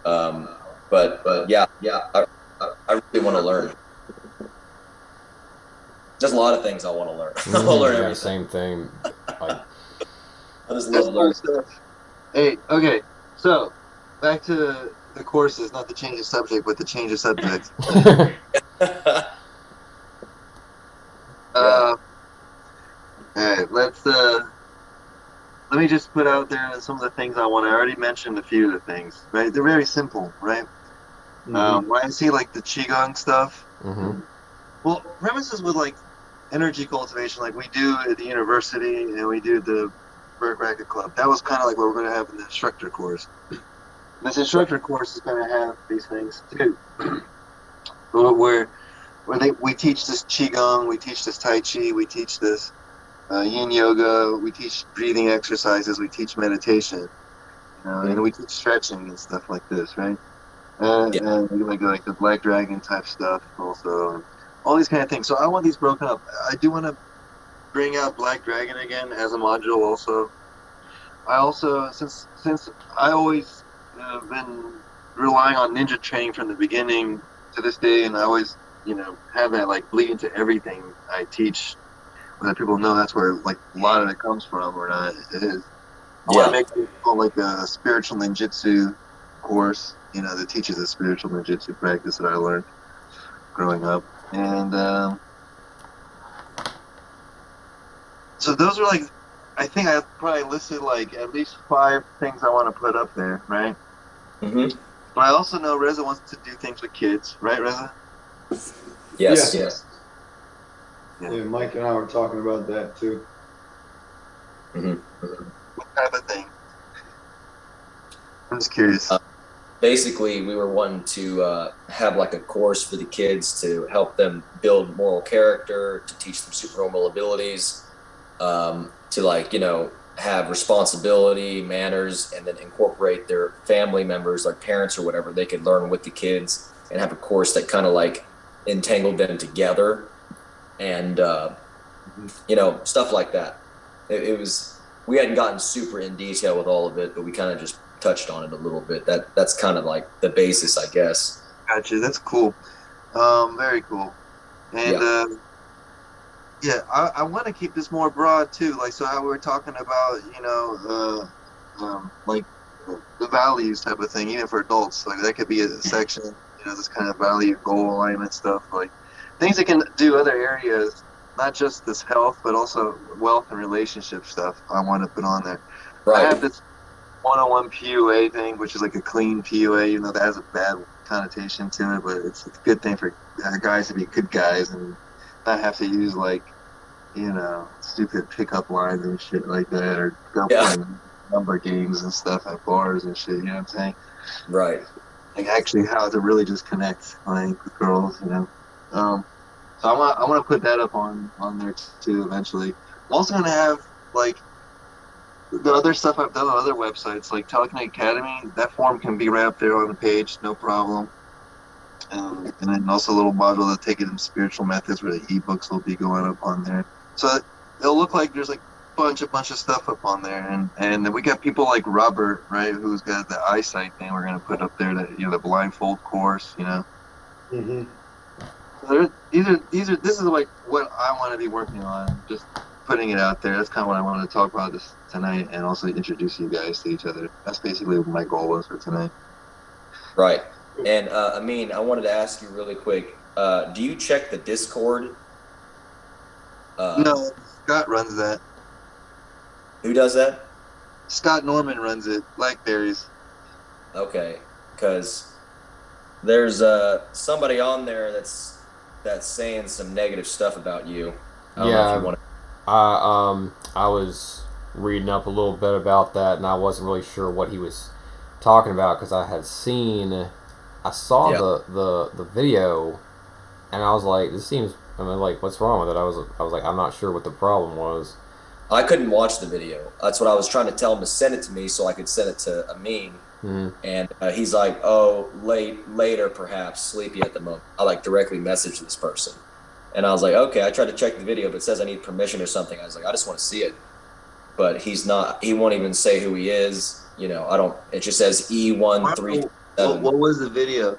But yeah, I really want to learn. There's a lot of things I want to learn. I want to learn everything. Same thing. Like, I just love learning stuff. Hey, okay, so back to the courses, not to change the subject, but to change the subject. All right, let me just put out there some of the things I want. I already mentioned a few of the things, right? They're very simple, right? When I see like the Qigong stuff, well, premises with like energy cultivation, like we do at the university and we do the Bird Racket Club. That was kind of like what we're going to have in the instructor course. This instructor course is going to have these things too, where we teach this Qigong, we teach this Tai Chi, we teach this Yin Yoga, we teach breathing exercises, we teach meditation, and we teach stretching and stuff like this, right? And we like the Black Dragon type stuff also, and all these kind of things. So I want these broken up. I do want to bring out Black Dragon again as a module also. I also, since I always been relying on ninja training from the beginning to this day, and I always, have that like bleed into everything I teach, let people know that's where like a lot of it comes from, or not. It is. I want to make it called like a spiritual ninjutsu course, that teaches the spiritual ninjutsu practice that I learned growing up, and so those are like, I think I probably listed like at least 5 things I want to put up there, right? Mm-hmm. But I also know Reza wants to do things with kids, right, Reza? Yes. Yeah, Mike and I were talking about that too. What type of thing? I'm just curious. Basically, we were wanting to have like a course for the kids to help them build moral character, to teach them supernormal abilities, to like have responsibility, manners, and then incorporate their family members, like parents or whatever, they could learn with the kids and have a course that kind of like entangled them together, and stuff like that. It was, we hadn't gotten super in detail with all of it, but we kind of just touched on it a little bit. That's kind of like the basis, I guess. Gotcha. That's cool. Very cool. And Yeah. yeah, I want to keep this more broad too. Like, so how we were talking about, like the values type of thing, even for adults. Like that could be a section, this kind of value goal alignment stuff, like things that can do other areas, not just this health, but also wealth and relationship stuff. I want to put on there. I Right. have this one-on-one PUA thing, which is like a clean PUA, even though that has a bad connotation to it, but it's a good thing for guys to be good guys and not have to use like, stupid pickup lines and shit like that, or go Yeah. playing number games and stuff at bars and shit. You know what I'm saying? Right. Like actually how to really just connect like with girls. So I want to put that up on there too eventually. I'm also gonna have like the other stuff I've done on other websites, like Teleconnect Academy. That form can be right up there on the page, no problem. And then also a little module to take it in spiritual methods, where the ebooks will be going up on there. So it'll look like there's like bunch of stuff up on there, and then we got people like Robert, right, who's got the eyesight thing. We're gonna put up there that the blindfold course. Mm-hmm. So this is like what I want to be working on. Just putting it out there. That's kind of what I wanted to talk about this tonight, and also introduce you guys to each other. That's basically what my goal was for tonight. Right. And Amin, I wanted to ask you really quick. Do you check the Discord? No, Scott runs that. Who does that? Scott Norman runs it. Blackberries. Okay, because there's somebody on there that's saying some negative stuff about you. I don't know if you Yeah, want to. I was reading up a little bit about that, and I wasn't really sure what he was talking about because I saw Yeah. the video, and I was like, this seems. I mean, like, what's wrong with it? I was like, I'm not sure what the problem was. I couldn't watch the video. That's what I was trying to tell him to send it to me so I could send it to Amin. Mm-hmm. And he's like, "Oh, later, perhaps, sleepy at the moment." I like directly messaged this person, and I was like, "Okay." I tried to check the video, but it says I need permission or something. I was like, "I just want to see it," but he's not. He won't even say who he is. I don't. It just says E137. What was the video?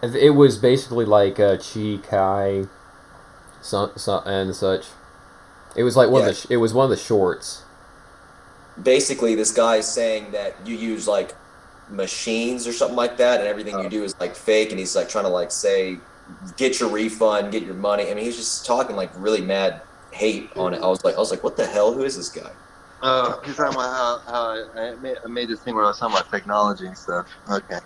It was basically like Chi Kai, and such. It was like it was one of the shorts. Basically, this guy's saying that you use like machines or something like that, and everything you do is like fake. And he's like trying to like say, get your refund, get your money. I mean, he's just talking like really mad hate on it. I was like, what the hell? Who is this guy? He's talking about how I made this thing where I was talking about technology and stuff. Okay.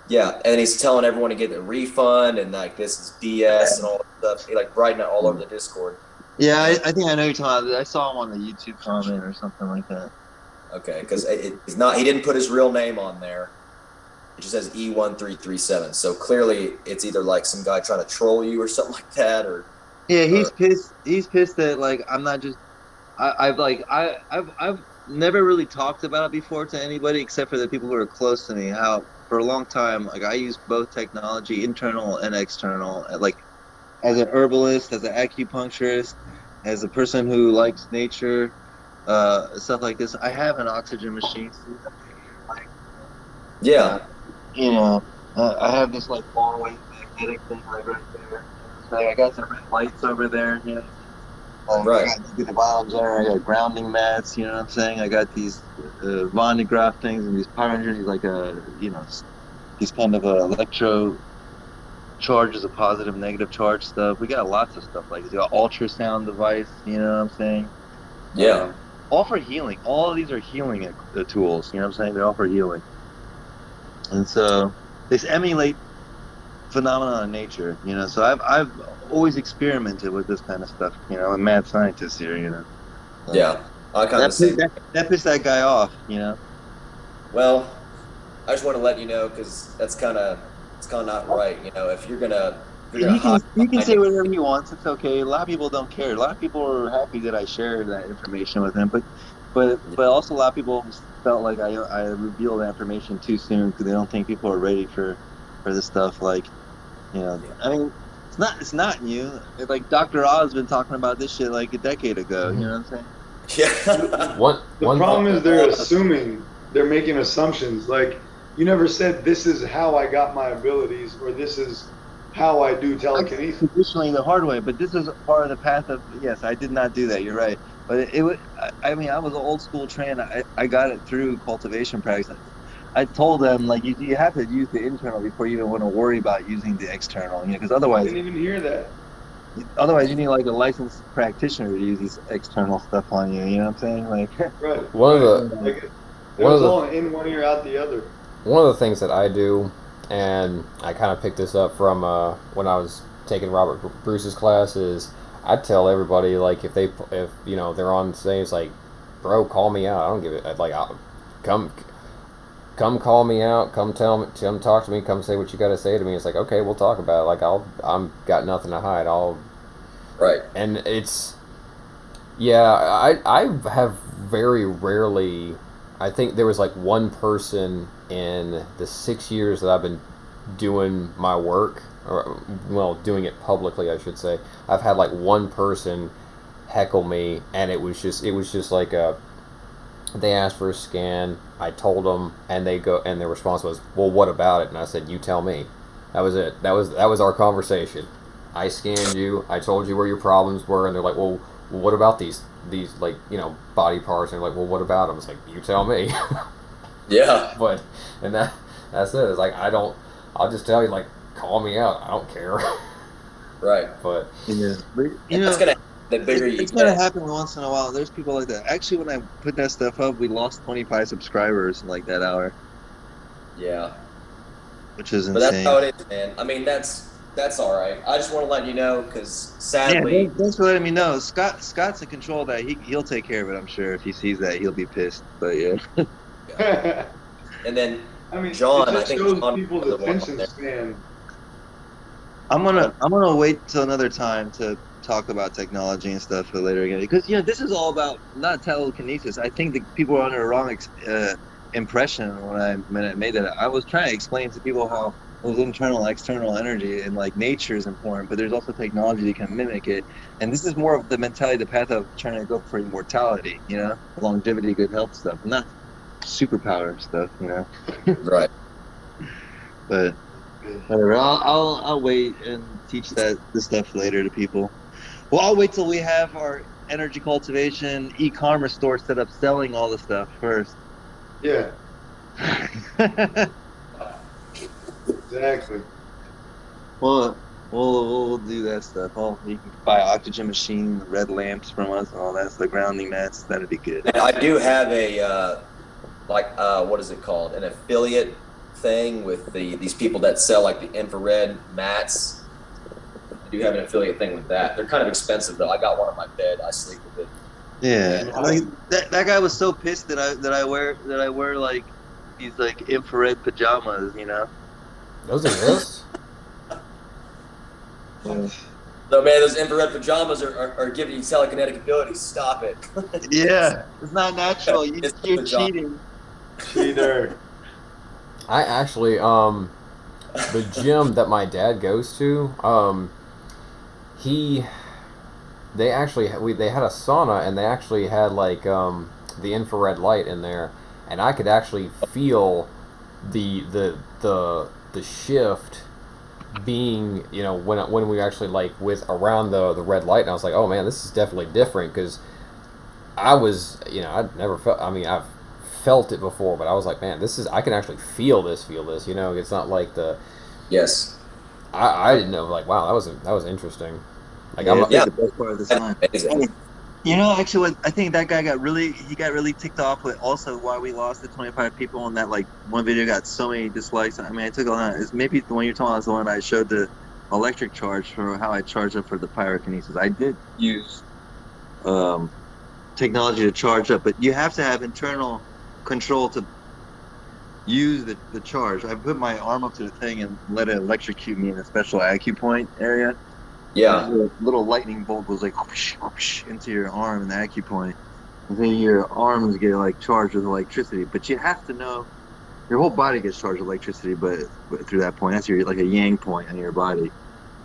Yeah, and he's telling everyone to get a refund, and like this is BS and all that stuff. He like writing it all over the Discord. Yeah, I think I know you're talking about. I saw him on the YouTube comment or something like that. Okay, because it's not. He didn't put his real name on there. It just says E1337. So clearly, it's either like some guy trying to troll you or something like that, or Yeah, he's pissed. He's pissed that like I'm not just. I've never really talked about it before to anybody except for the people who are close to me. How for a long time, like I use both technology, internal and external, like as an herbalist, as an acupuncturist, as a person who likes nature, stuff like this. I have an oxygen machine. yeah, I have this like long wave magnetic thing like right there. So I got some red lights over there. Right. I got the bottom there. I got grounding mats. You know what I'm saying? I got these Von de Graaff things and these power energies, like these kind of electro charges, a positive, negative charge stuff. We got lots of stuff like this. Got ultrasound device. You know what I'm saying? yeah, All for healing. All of these are healing tools. You know what I'm saying? They're all for healing. And so they emulate phenomena in nature. So I've always experimented with this kind of stuff. I'm a mad scientist here. yeah. I kind of say. That pissed that guy off. Well, I just want to let you know because it's kind of not right. If you're gonna He can say whatever he wants. It's okay. A lot of people don't care. A lot of people are happy that I shared that information with him, but but also a lot of people felt like I revealed that information too soon because they don't think people are ready for this stuff. Like, I mean, it's not new. Like Dr. Oz been talking about this shit like a decade ago. You know what I'm saying? Yeah. The problem is they're making assumptions. Like, you never said this is how I got my abilities or this is how I do telekinesis. Traditionally the hard way, but this is part of the path of, yes, I did not do that. You're right. But it was, I mean, I was an old school trained. I got it through cultivation practice. I told them, like, you have to use the internal before you even want to worry about using the external, because I otherwise, didn't even hear that. you need like a licensed practitioner to use these external stuff on you. You know what I'm saying? Like, Right. One of the Like, it one of was the all in one ear, out the other. one of the things that I do, and I kind of picked this up from when I was taking Robert Bruce's class, is I tell everybody, like, if they're on stage, like, bro, call me out. I don't give it. Like, come call me out. Come talk to me. Come say what you got to say to me. It's like, okay, we'll talk about it. Like, I'm got nothing to hide. Right. And it's, yeah, I have very rarely. I think there was like one person in the 6 years that I've been doing my work, or, well, doing it publicly, I should say. I've had like one person heckle me, and it was just like they asked for a scan. I told them, and their response was, "Well, what about it?" And I said, "You tell me." That was it. That was our conversation. I scanned you. I told you where your problems were, and they're like, "Well, what about these like, body parts?" And they're like, "Well, what about them?" It's like, "You tell me." Yeah. But that's it. It's like, I'll just tell you, like, call me out. I don't care. Right. But That's gonna the bigger you it's get. gonna happen once in a while. There's people like that. Actually, when I put that stuff up, we lost 25 subscribers in like that hour, Yeah. which is But that's insane. how it is, man. I mean, that's all right. I just want to let you know because sadly, Thanks for letting me know. Scott's in control of that. He'll take care of it. I'm sure if he sees that, he'll be pissed. But yeah. and then I mean, John, it I just think shows John people's was the one attention there. span. I'm gonna wait till another time to talk about technology and stuff for later again, because this is all about not telekinesis. I think that people are under a wrong impression when I made that. I was trying to explain to people how there's internal, external energy, and like nature is important, but there's also technology that can mimic it. And this is more of the mentality, the path of trying to go for immortality, longevity, good health stuff, not superpower stuff, Right. But whatever. I'll wait and teach this stuff later to people. Well, I'll wait till we have our energy cultivation e-commerce store set up selling all the stuff first. Yeah, exactly. Well, we'll do that stuff. You can buy oxygen machine, red lamps from us, and all that. The grounding mats. That'd be good. And I do have a what is it called? An affiliate thing with these people that sell like the infrared mats. I do have an affiliate thing with that. They're kind of expensive though. I got one on my bed. I sleep with it. Yeah, I mean, that guy was so pissed that I wear like these like infrared pajamas. those exist. Yeah. No, man, those infrared pajamas are giving you telekinetic abilities. Stop it. Yeah, it's not natural. It's You're pajama. cheating. Cheater. I actually, the gym that my dad goes to, they had a sauna, and they actually had like the infrared light in there, and I could actually feel the shift being, when we actually like with around the red light, and I was like, oh man, this is definitely different, because I was, I'd never felt. I mean, I've felt it before, but I was like, man, I can actually feel this. It's not like Yes. I didn't know, like, wow, that was interesting. Like, Yeah, Yeah. the best part of the time. Amazing. Actually, I think that guy got really ticked off with also why we lost the 25 people, and that like one video got so many dislikes. I mean, I took a lot. It's maybe the one you're talking about is the one I showed the electric charge for how I charge up for the pyrokinesis. I did use technology to charge up, but you have to have internal control to use the charge. I put my arm up to the thing and let it electrocute me in a special acupoint area. Yeah. A little lightning bolt was like whoosh, whoosh, into your arm in the acupoint. until your arms get like charged with electricity. But you have to know your whole body gets charged with electricity, but through that point, that's your like a yang point in your body.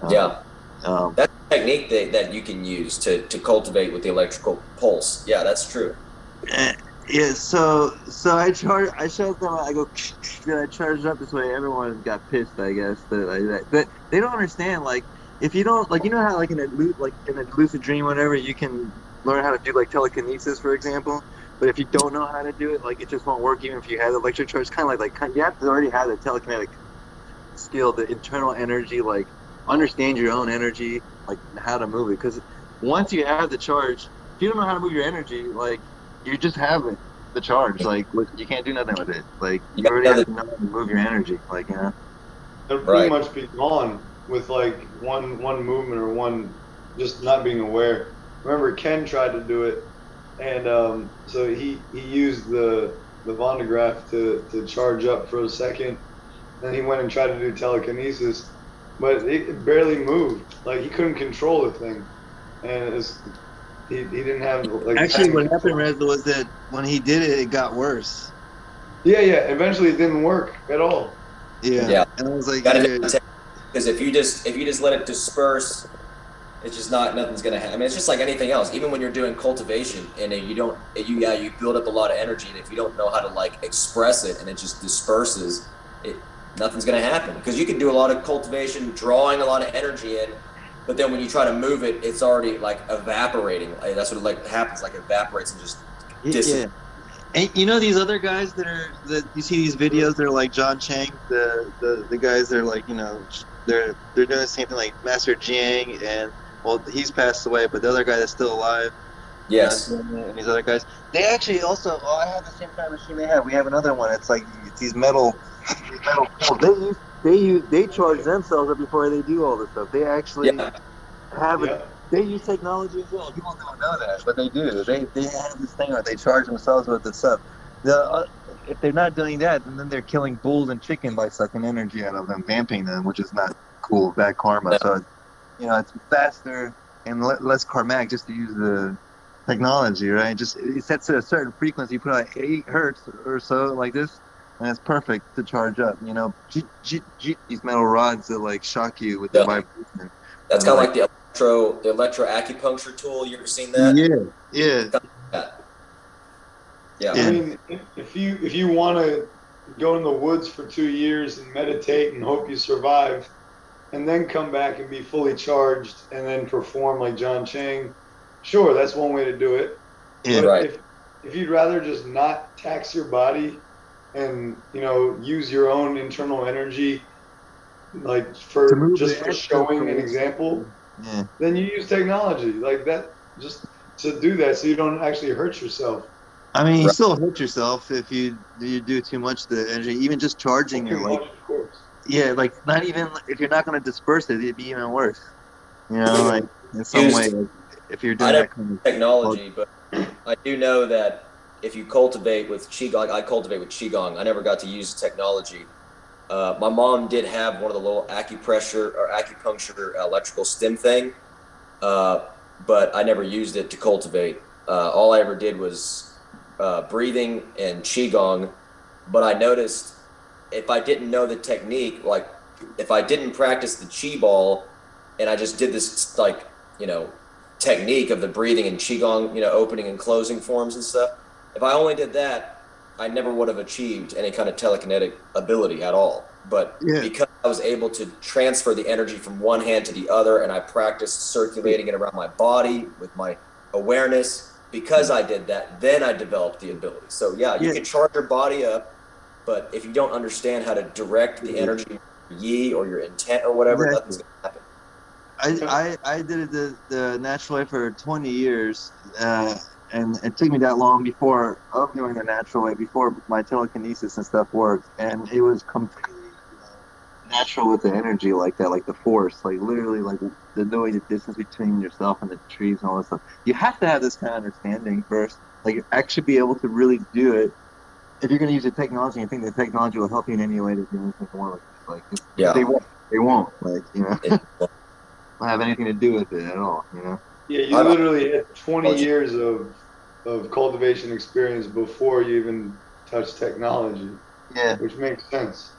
Um, Yeah. um, That's a technique that you can use to cultivate with the electrical pulse. Yeah, that's true. eh, yeah. So I showed them. I go. I charged up this way. Everyone got pissed. I guess but they don't understand. Like if you don't like, you know how like in a lucid dream, whatever, you can learn how to do like telekinesis, for example. But if you don't know how to do it, like it just won't work even if you have the electric charge. It's kind of like you have to already have the telekinetic skill, the internal energy, like understand your own energy, like how to move it. Because once you have the charge, if you don't know how to move your energy, like you just have it, the charge. Like you can't do nothing with it. Like You you got already to know have that, to know how to move your energy. Like It'll pretty right? much be gone with like one movement or one just not being aware. Remember, Ken tried to do it, and so he used the Von de Graaff to charge up for a second. Then he went and tried to do telekinesis, but it barely moved. Like he couldn't control the thing, and he didn't have like actually, having what happened, control. Rez, was that when he did it, it got worse. Yeah, yeah. Eventually, it didn't work at all. Yeah, Yeah, and I was like, got to yeah, know because if you just let it disperse, it's just not nothing's gonna happen. I mean, it's just like anything else. Even when you're doing cultivation and you don't, you build up a lot of energy, and if you don't know how to like express it, and it just disperses, it nothing's gonna happen. Because you can do a lot of cultivation, drawing a lot of energy in, but then when you try to move it, it's already like evaporating. Like, that's what it like happens, like evaporates and just yeah. dissipates. And you know these other guys that you see these videos, they're like John Chang, the guys that are like, they're doing the same thing like Master Jiang, and well he's passed away, but the other guy that's still alive, Yes. and these other guys, they actually also, I have the same kind of machine they have. We have another one. It's like it's these metal poles. They charge themselves up before they do all this stuff. They actually Yeah. have a Yeah. they use technology as well. People don't know that, but they do. They have this thing where they charge themselves with this stuff. If they're not doing that, then they're killing bulls and chicken by sucking energy out of them, vamping them, which is not cool, bad karma. No. So it's faster and less karmatic just to use the technology, right? Just it sets at a certain frequency. You put out 8 hertz or so, like this, and it's perfect to charge up. These metal rods that like shock you with the Yeah. vibration. That's And kind of like, like the electro acupuncture tool. You ever seen that? yeah, yeah, It's kind of like that. Yeah. I yeah, mean, if you want to go in the woods for 2 years and meditate and hope you survive, and then come back and be fully charged and then perform like John Chang, sure, that's one way to do it. yeah. But Right. if you'd rather just not tax your body and use your own internal energy, like To for move just the for extra showing an force. example, Yeah. then you use technology like that just to do that so you don't actually hurt yourself. I mean, you Right. still hurt yourself if you do too much to the energy. Even just charging it, Too like much, of course. yeah, like not even if you're not going to disperse it, it'd be even worse. Yeah. Like in some way, Used. like, if you're I doing don't that kind know of. technology, but I do know that if you cultivate with qigong, I cultivate with qigong. I never got to use technology. My mom did have one of the little acupressure or acupuncture electrical stim thing, uh, but I never used it to cultivate. All I ever did was breathing and qigong. But I noticed if I didn't know the technique, like if I didn't practice the chi ball, and I just did this like you know technique of the breathing and qigong, opening and closing forms and stuff. If I only did that, I never would have achieved any kind of telekinetic ability at all. But Yeah, because I was able to transfer the energy from one hand to the other, and I practiced circulating it around my body with my awareness, because I did that, then I developed the ability. So yeah, you yeah. can charge your body up, but if you don't understand how to direct the energy, yi or your intent or whatever, nothing's Exactly. gonna happen. I did it the natural way for 20 years, and it took me that long before of doing the natural way, before my telekinesis and stuff worked, and it was completely natural with the energy like that, like the force, like literally, like the knowing the distance between yourself and the trees and all this stuff. You have to have this kind of understanding first, like actually be able to really do it. If you're going to use the technology and think the technology will help you in any way to do anything more like this, like they Yeah. won't, they won't, like It, have anything to do with it at all. Yeah, you I've literally had 20 technology. years of of cultivation experience before you even touch technology, Yeah. which makes sense.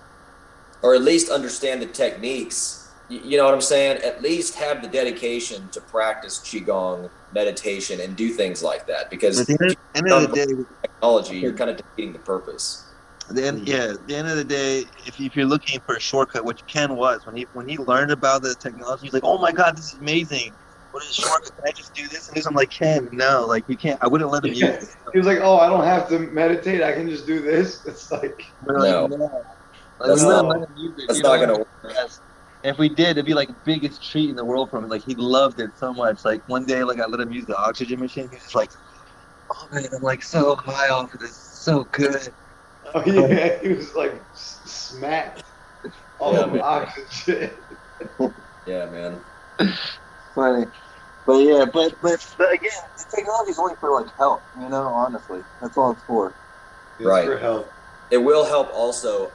Or at least understand the techniques. You know what I'm saying? At least have the dedication to practice qigong, meditation, and do things like that. At Because the if you end of the dump day, technology, you're kind of defeating the purpose. at the end of the day, if you're looking for a shortcut, which Ken was when he learned about the technology, he's like, "Oh my God, this is amazing! What is a shortcut? Can I just do this and this?" I'm like, "Ken, no, like you can't. I wouldn't let him use Yeah. this." He was like, "Oh, I don't have to meditate. I can just do this." It's like, We're like, No, "No." Like we that's wouldn't not let no. him use it. that's You know, not it going would to be work. the best. And if we did, it'd be like the biggest treat in the world for him. Like he loved it so much. Like one day, like I let him use the oxygen machine. He's just like, "Oh man, I'm like so high off of this. So good." Oh yeah, he was like smacked off Yeah, of man. oxygen. Yeah, man. Funny. But yeah, but again, the technology's only for like help, you know, honestly. That's all it's for. It's Right. for health. It will help also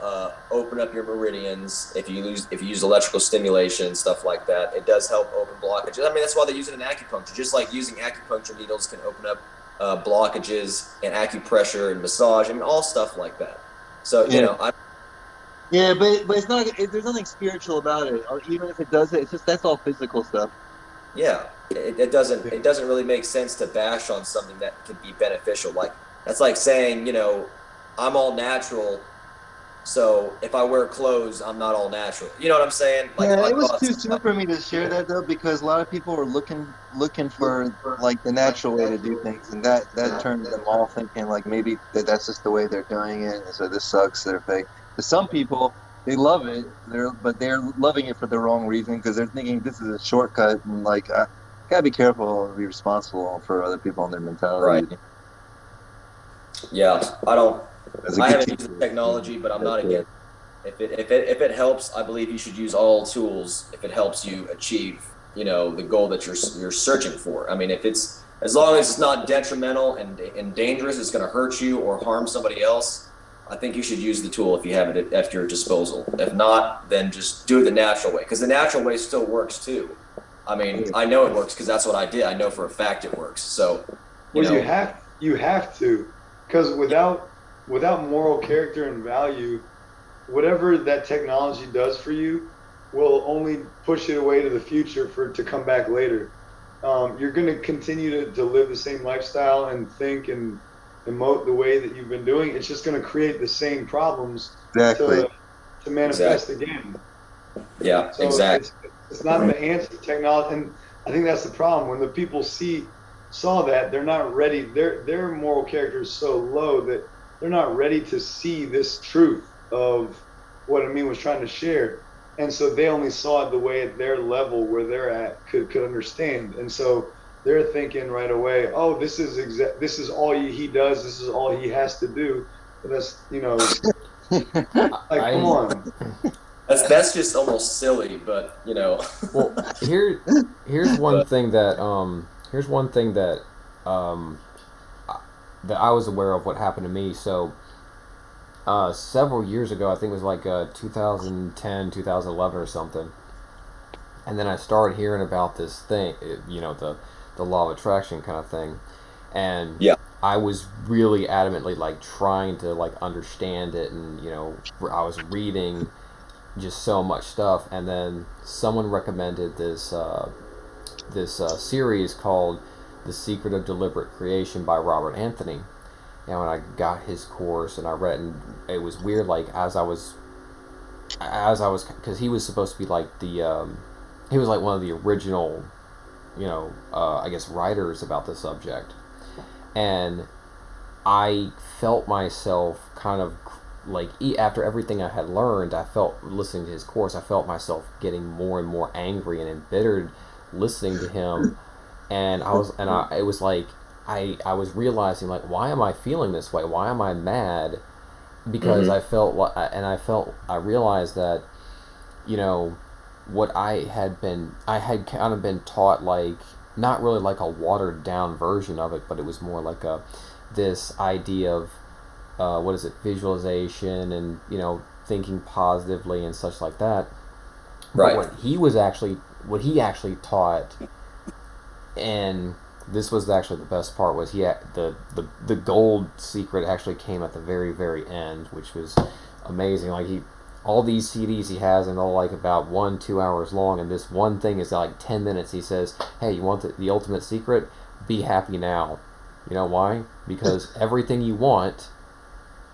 open up your meridians if you use electrical stimulation and stuff like that. It does help open blockages. I mean, that's why they use it in acupuncture. Just like using acupuncture needles can open up blockages and acupressure and massage. I mean, all stuff like that. So you Yeah. know, Yeah, but it's not there's nothing spiritual about it. Or even if it does it, it's just that's all physical stuff. yeah, it doesn't really make sense to bash on something that can be beneficial. Like that's like saying, you know, I'm all natural. So if I wear clothes, I'm not all natural. You know what I'm saying? Like if Yeah, I it go was too soon outside, for me to share that though, because a lot of people were looking for like the natural way to do things, and that turned them off, thinking like maybe that's just the way they're doing it, and so this sucks. They're fake. But some people they love it, they're loving it for the wrong reason because they're thinking this is a shortcut, and like I gotta be careful and be responsible for other people and their right? mentality. Yeah, I don't. As a I good haven't used the teacher, technology, but I'm that's not it. against. If it helps, I believe you should use all tools if it helps you achieve, you know, the goal that you're searching for. I mean, if it's as long as it's not detrimental and dangerous, it's going to hurt you or harm somebody else. I think you should use the tool if you have it at your disposal. If not, then just do it the natural way because the natural way still works too. I mean, I know it works because that's what I did. I know for a fact it works. So, you Well, know, you have to, because without moral character and value, whatever that technology does for you will only push it away to the future for it to come back later. You're going to continue to live the same lifestyle and think and emote the way that you've been doing. It's just going to create the same problems Exactly. to manifest exactly. again. Yeah, So exactly. it's not the answer technology, and I think that's the problem. When the people saw that, they're not ready. Their moral character is so low that they're not ready to see this truth of what Amin was trying to share, and so they only saw it the way at their level where they're at could understand, and so they're thinking right away, oh, this is all he does. This is all he has to do. But that's like, come I on. That's just almost silly, but you know. well here's one But thing that here's one thing um that I was aware of what happened to me. So several years ago, I think it was like 2010, 2011 or something. And then I started hearing about this thing, you know, the law of attraction kind of thing. And yeah, I was really adamantly like trying to like understand it, and you know, I was reading just so much stuff. And then someone recommended this series called "The Secret of Deliberate Creation" by Robert Anthony. And when I got his course and I read, and it was weird. Like because he was supposed to be like he was like one of the original, you know, I guess writers about the subject, and I felt myself kind of like after everything I had learned, I felt listening to his course, I felt myself getting more and more angry and embittered listening to him, and it was like I was realizing like why am I feeling this way? Why am I mad? Because I realized that, you know, what I had kind of been taught, like not really like a watered down version of it, but it was more like this idea of what is it, visualization, and you know, thinking positively and such like that. But right. what he actually taught, and this was actually the best part was he had the gold secret actually came at the very end, which was amazing. Like all these CDs he has, and they're like about 1-2 hours long, and this one thing is like 10 minutes. He says, "Hey, you want the ultimate secret? Be happy now." You know why? Because everything you want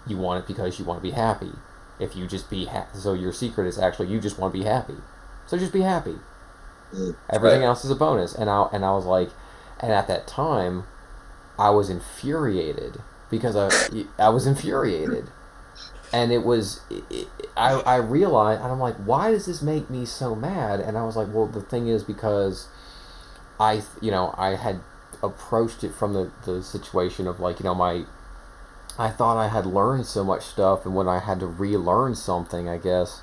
it because you want to be happy. If you just be happy, so your secret is actually you just want to be happy. So just be happy. Everything else is a bonus. And I was like, and at that time, I was infuriated because I was infuriated, and I realized, and I'm like, why does this make me so mad? And I was like, well, the thing is because I had approached it from the situation of like, I thought I had learned so much stuff, and when I had to relearn something, I guess,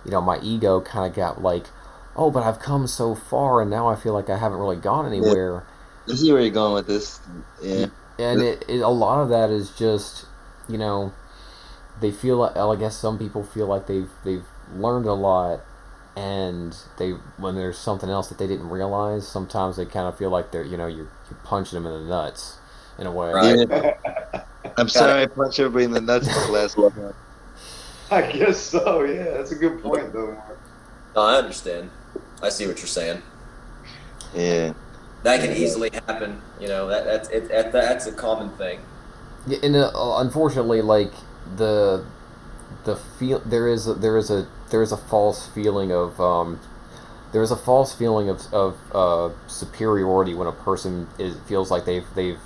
my ego kind of got like, oh, but I've come so far, and now I feel like I haven't really gone anywhere. I see where you're going with this. Yeah. And a lot of that is just, they feel like, I guess some people feel like they've learned a lot, and when there's something else that they didn't realize, sometimes they kind of feel like you're punching them in the nuts in a way. Right. Yeah. I'm sorry I punched everybody in the nuts this last one. I guess so. Yeah, that's a good point, though, Mark. No, I understand. I see what you're saying. Yeah. That can easily happen. That's a common thing. Yeah, and unfortunately, like the feel there is a false feeling of superiority when a person feels like they've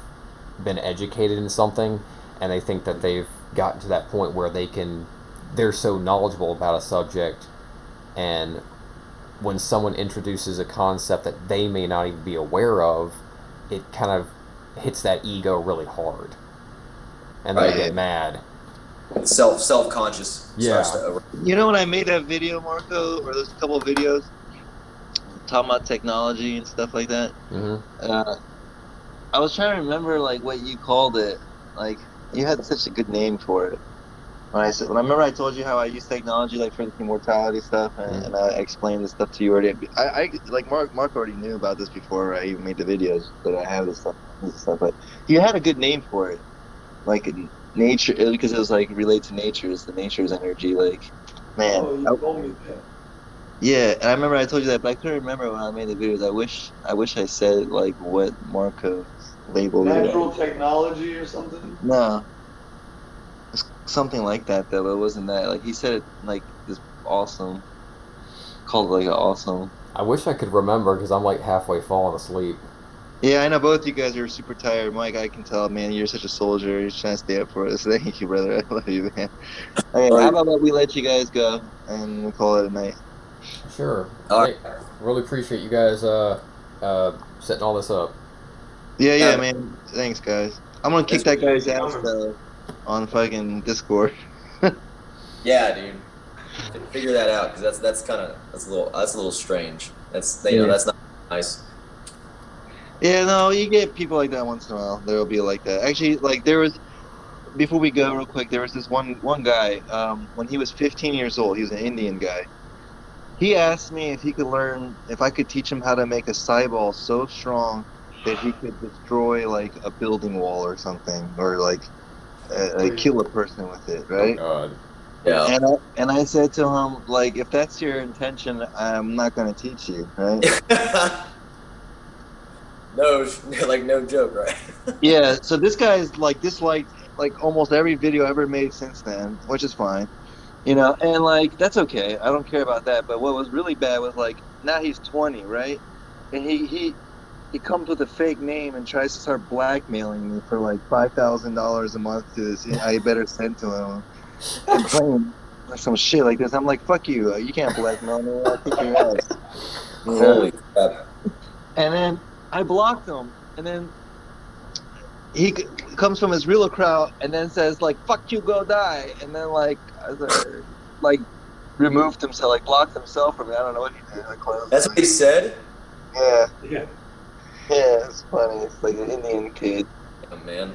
been educated in something, and they think that they've gotten to that point where they're so knowledgeable about a subject, and when someone introduces a concept that they may not even be aware of, it kind of hits that ego really hard, and they get mad. Self-conscious. Yeah. You know when I made that video, Marco, or those couple of videos talking about technology and stuff like that? Mm-hmm. I was trying to remember like what you called it. Like you had such a good name for it. When I remember I told you how I use technology like for the immortality stuff, and I explained this stuff to you already. I like Mark already knew about this before I even made the videos that I have this stuff. But you had a good name for it, like nature, because it was like related to the nature's energy. Like, man, Oh, you told me that. yeah, and I remember I told you that, but I couldn't remember when I made the videos. I wish I said like what Marco labeled it. Natural technology or something? No. It's something like that though, but it wasn't that. Like he said it like this awesome. Called like an awesome. I wish I could remember because I'm like halfway falling asleep. Yeah, I know both you guys are super tired. Mike, I can tell, man, you're such a soldier. You're trying to stay up for us. Thank you, brother. I love you, man. Okay, how about we let you guys go and we call it a night? Sure. All right. Hey, really appreciate you guys setting all this up. Yeah, man. Thanks, guys. I'm gonna kick that guy's ass though on fucking Discord. Yeah, dude. Figure that out, because that's a little strange. That's that's not nice. Yeah, no, you get people like that once in a while. There'll be like that. Actually, like there was. Before we go, real quick, there was this one guy. When he was 15 years old, he was an Indian guy. He asked me if I could teach him how to make a Cyball so strong that he could destroy like a building wall or something, or like kill a person with it, right? Oh, God. Yeah. And I said to him, like, if that's your intention, I'm not going to teach you, right? No joke, right? Yeah. So this guy is like disliked like almost every video ever made since then, which is fine, and like that's okay. I don't care about that. But what was really bad was like now he's 20, right? And he comes with a fake name and tries to start blackmailing me for like $5,000 a month to this. I better send to him and claim some shit like this. I'm like, fuck you. You can't blackmail me. I'll kick your ass. Holy crap. And then I blocked him, and then he comes from his real account and then says like "fuck you, go die," and then like removed himself, like blocked himself from me. I don't know what he did. That's what he said? Yeah. Yeah, it's funny. It's like an Indian kid, Oh, man.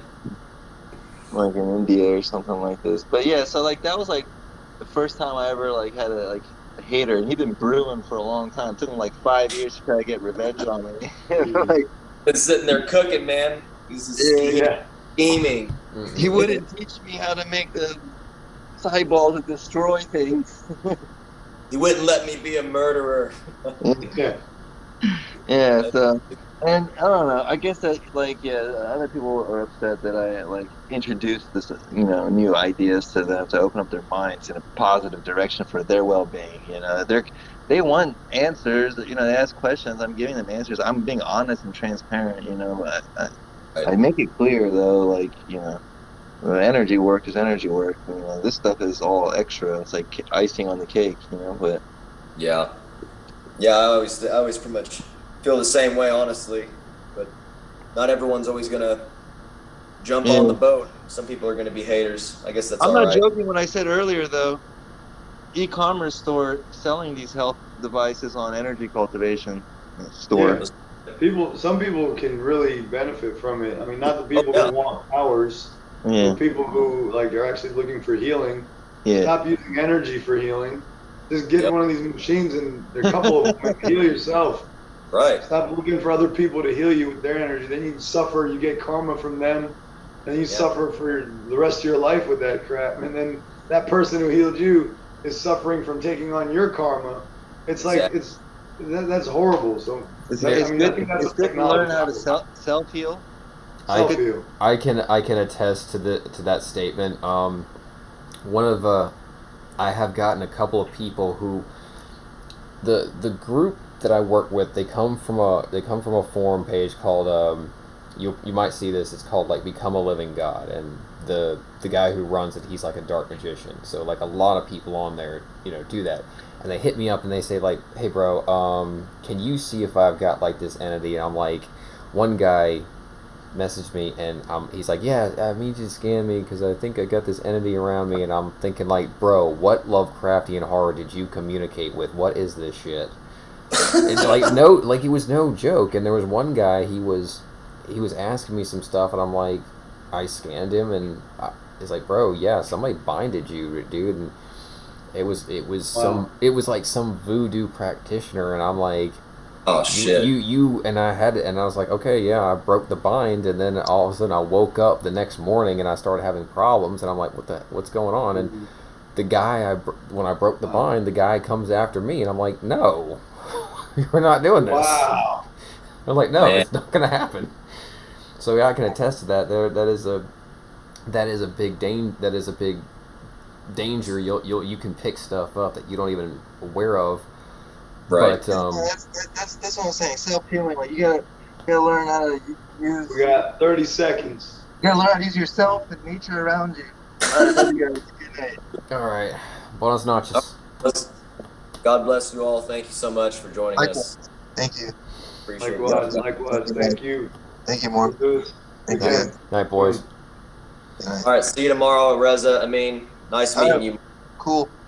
like in India or something like this. But yeah, so like that was like the first time I ever like had a hater, and he'd been brewing for a long time. It took him like 5 years to try to get revenge on me. Like been sitting there cooking, man. He's just Yeah. scheming. He wouldn't teach me how to make the cyballs that destroy things. He wouldn't let me be a murderer. Yeah. Yeah, so and I don't know. I guess that other people are upset that I introduced this new ideas to them to open up their minds in a positive direction for their well-being. They want answers. They ask questions. I'm giving them answers. I'm being honest and transparent. I make it clear though, energy work is energy work. This stuff is all extra. It's like icing on the cake. But Yeah. Yeah, I always pretty much feel the same way, honestly. But not everyone's always gonna jump yeah. on the boat. Some people are gonna be haters. I guess that's I'm all not right. joking when I said earlier, though, e-commerce store selling these health devices on energy cultivation store. Yeah. Some people can really benefit from it. I mean, not the people yeah. who want powers, Yeah, but people who are actually looking for healing. yeah. Stop using energy for healing. Just get Yep. one of these machines, and there are a couple of them, and heal yourself. Right. Stop looking for other people to heal you with their energy. Then you suffer, you get karma from them, and you suffer for the rest of your life with that crap. And then that person who healed you is suffering from taking on your karma. It's like that's horrible. So It's I good. think that's It's what good to learn technology how to is. self heal. Self-heal. I can attest to that statement. One of I have gotten a couple of people who the group that I work with, they come from a forum page called you might see this. It's called Become a Living God, and the guy who runs it, he's like a dark magician. So a lot of people on there do that, and they hit me up and they say hey bro, can you see if I've got this entity? And I'm like, one guy messaged me and he's like, yeah, I need you to scan me because I think I got this entity around me. And I'm thinking bro, what Lovecraftian horror did you communicate with? What is this shit? It's it was no joke. And there was one guy, he was asking me some stuff, and I'm like, I scanned him, and he's like, bro, yeah, somebody binded you, dude. And it was some voodoo practitioner, and I'm like, oh shit, you and I was like, okay, yeah, I broke the bind, and then all of a sudden I woke up the next morning and I started having problems, and I'm like, what's going on? And the guy when I broke the bind, the guy comes after me, and I'm like, no, we're not doing this. Wow. I'm like, no, Man. it's not gonna happen. So yeah, I can attest to that. That is a big danger. You can pick stuff up that you don't even aware of. Right. But That's what I'm saying. Self healing. You gotta learn how to use. We got 30 seconds. You gotta learn how to use yourself and nature around you. All right, love you guys. Good night. all right, buenas noches. God bless you all. Thank you so much for joining us. Thank you. Appreciate Likewise, it. likewise. Thank you. Thank you, more. Thank you. Night, boys. Good night. All right, see you tomorrow, Reza. Nice meeting you. Cool.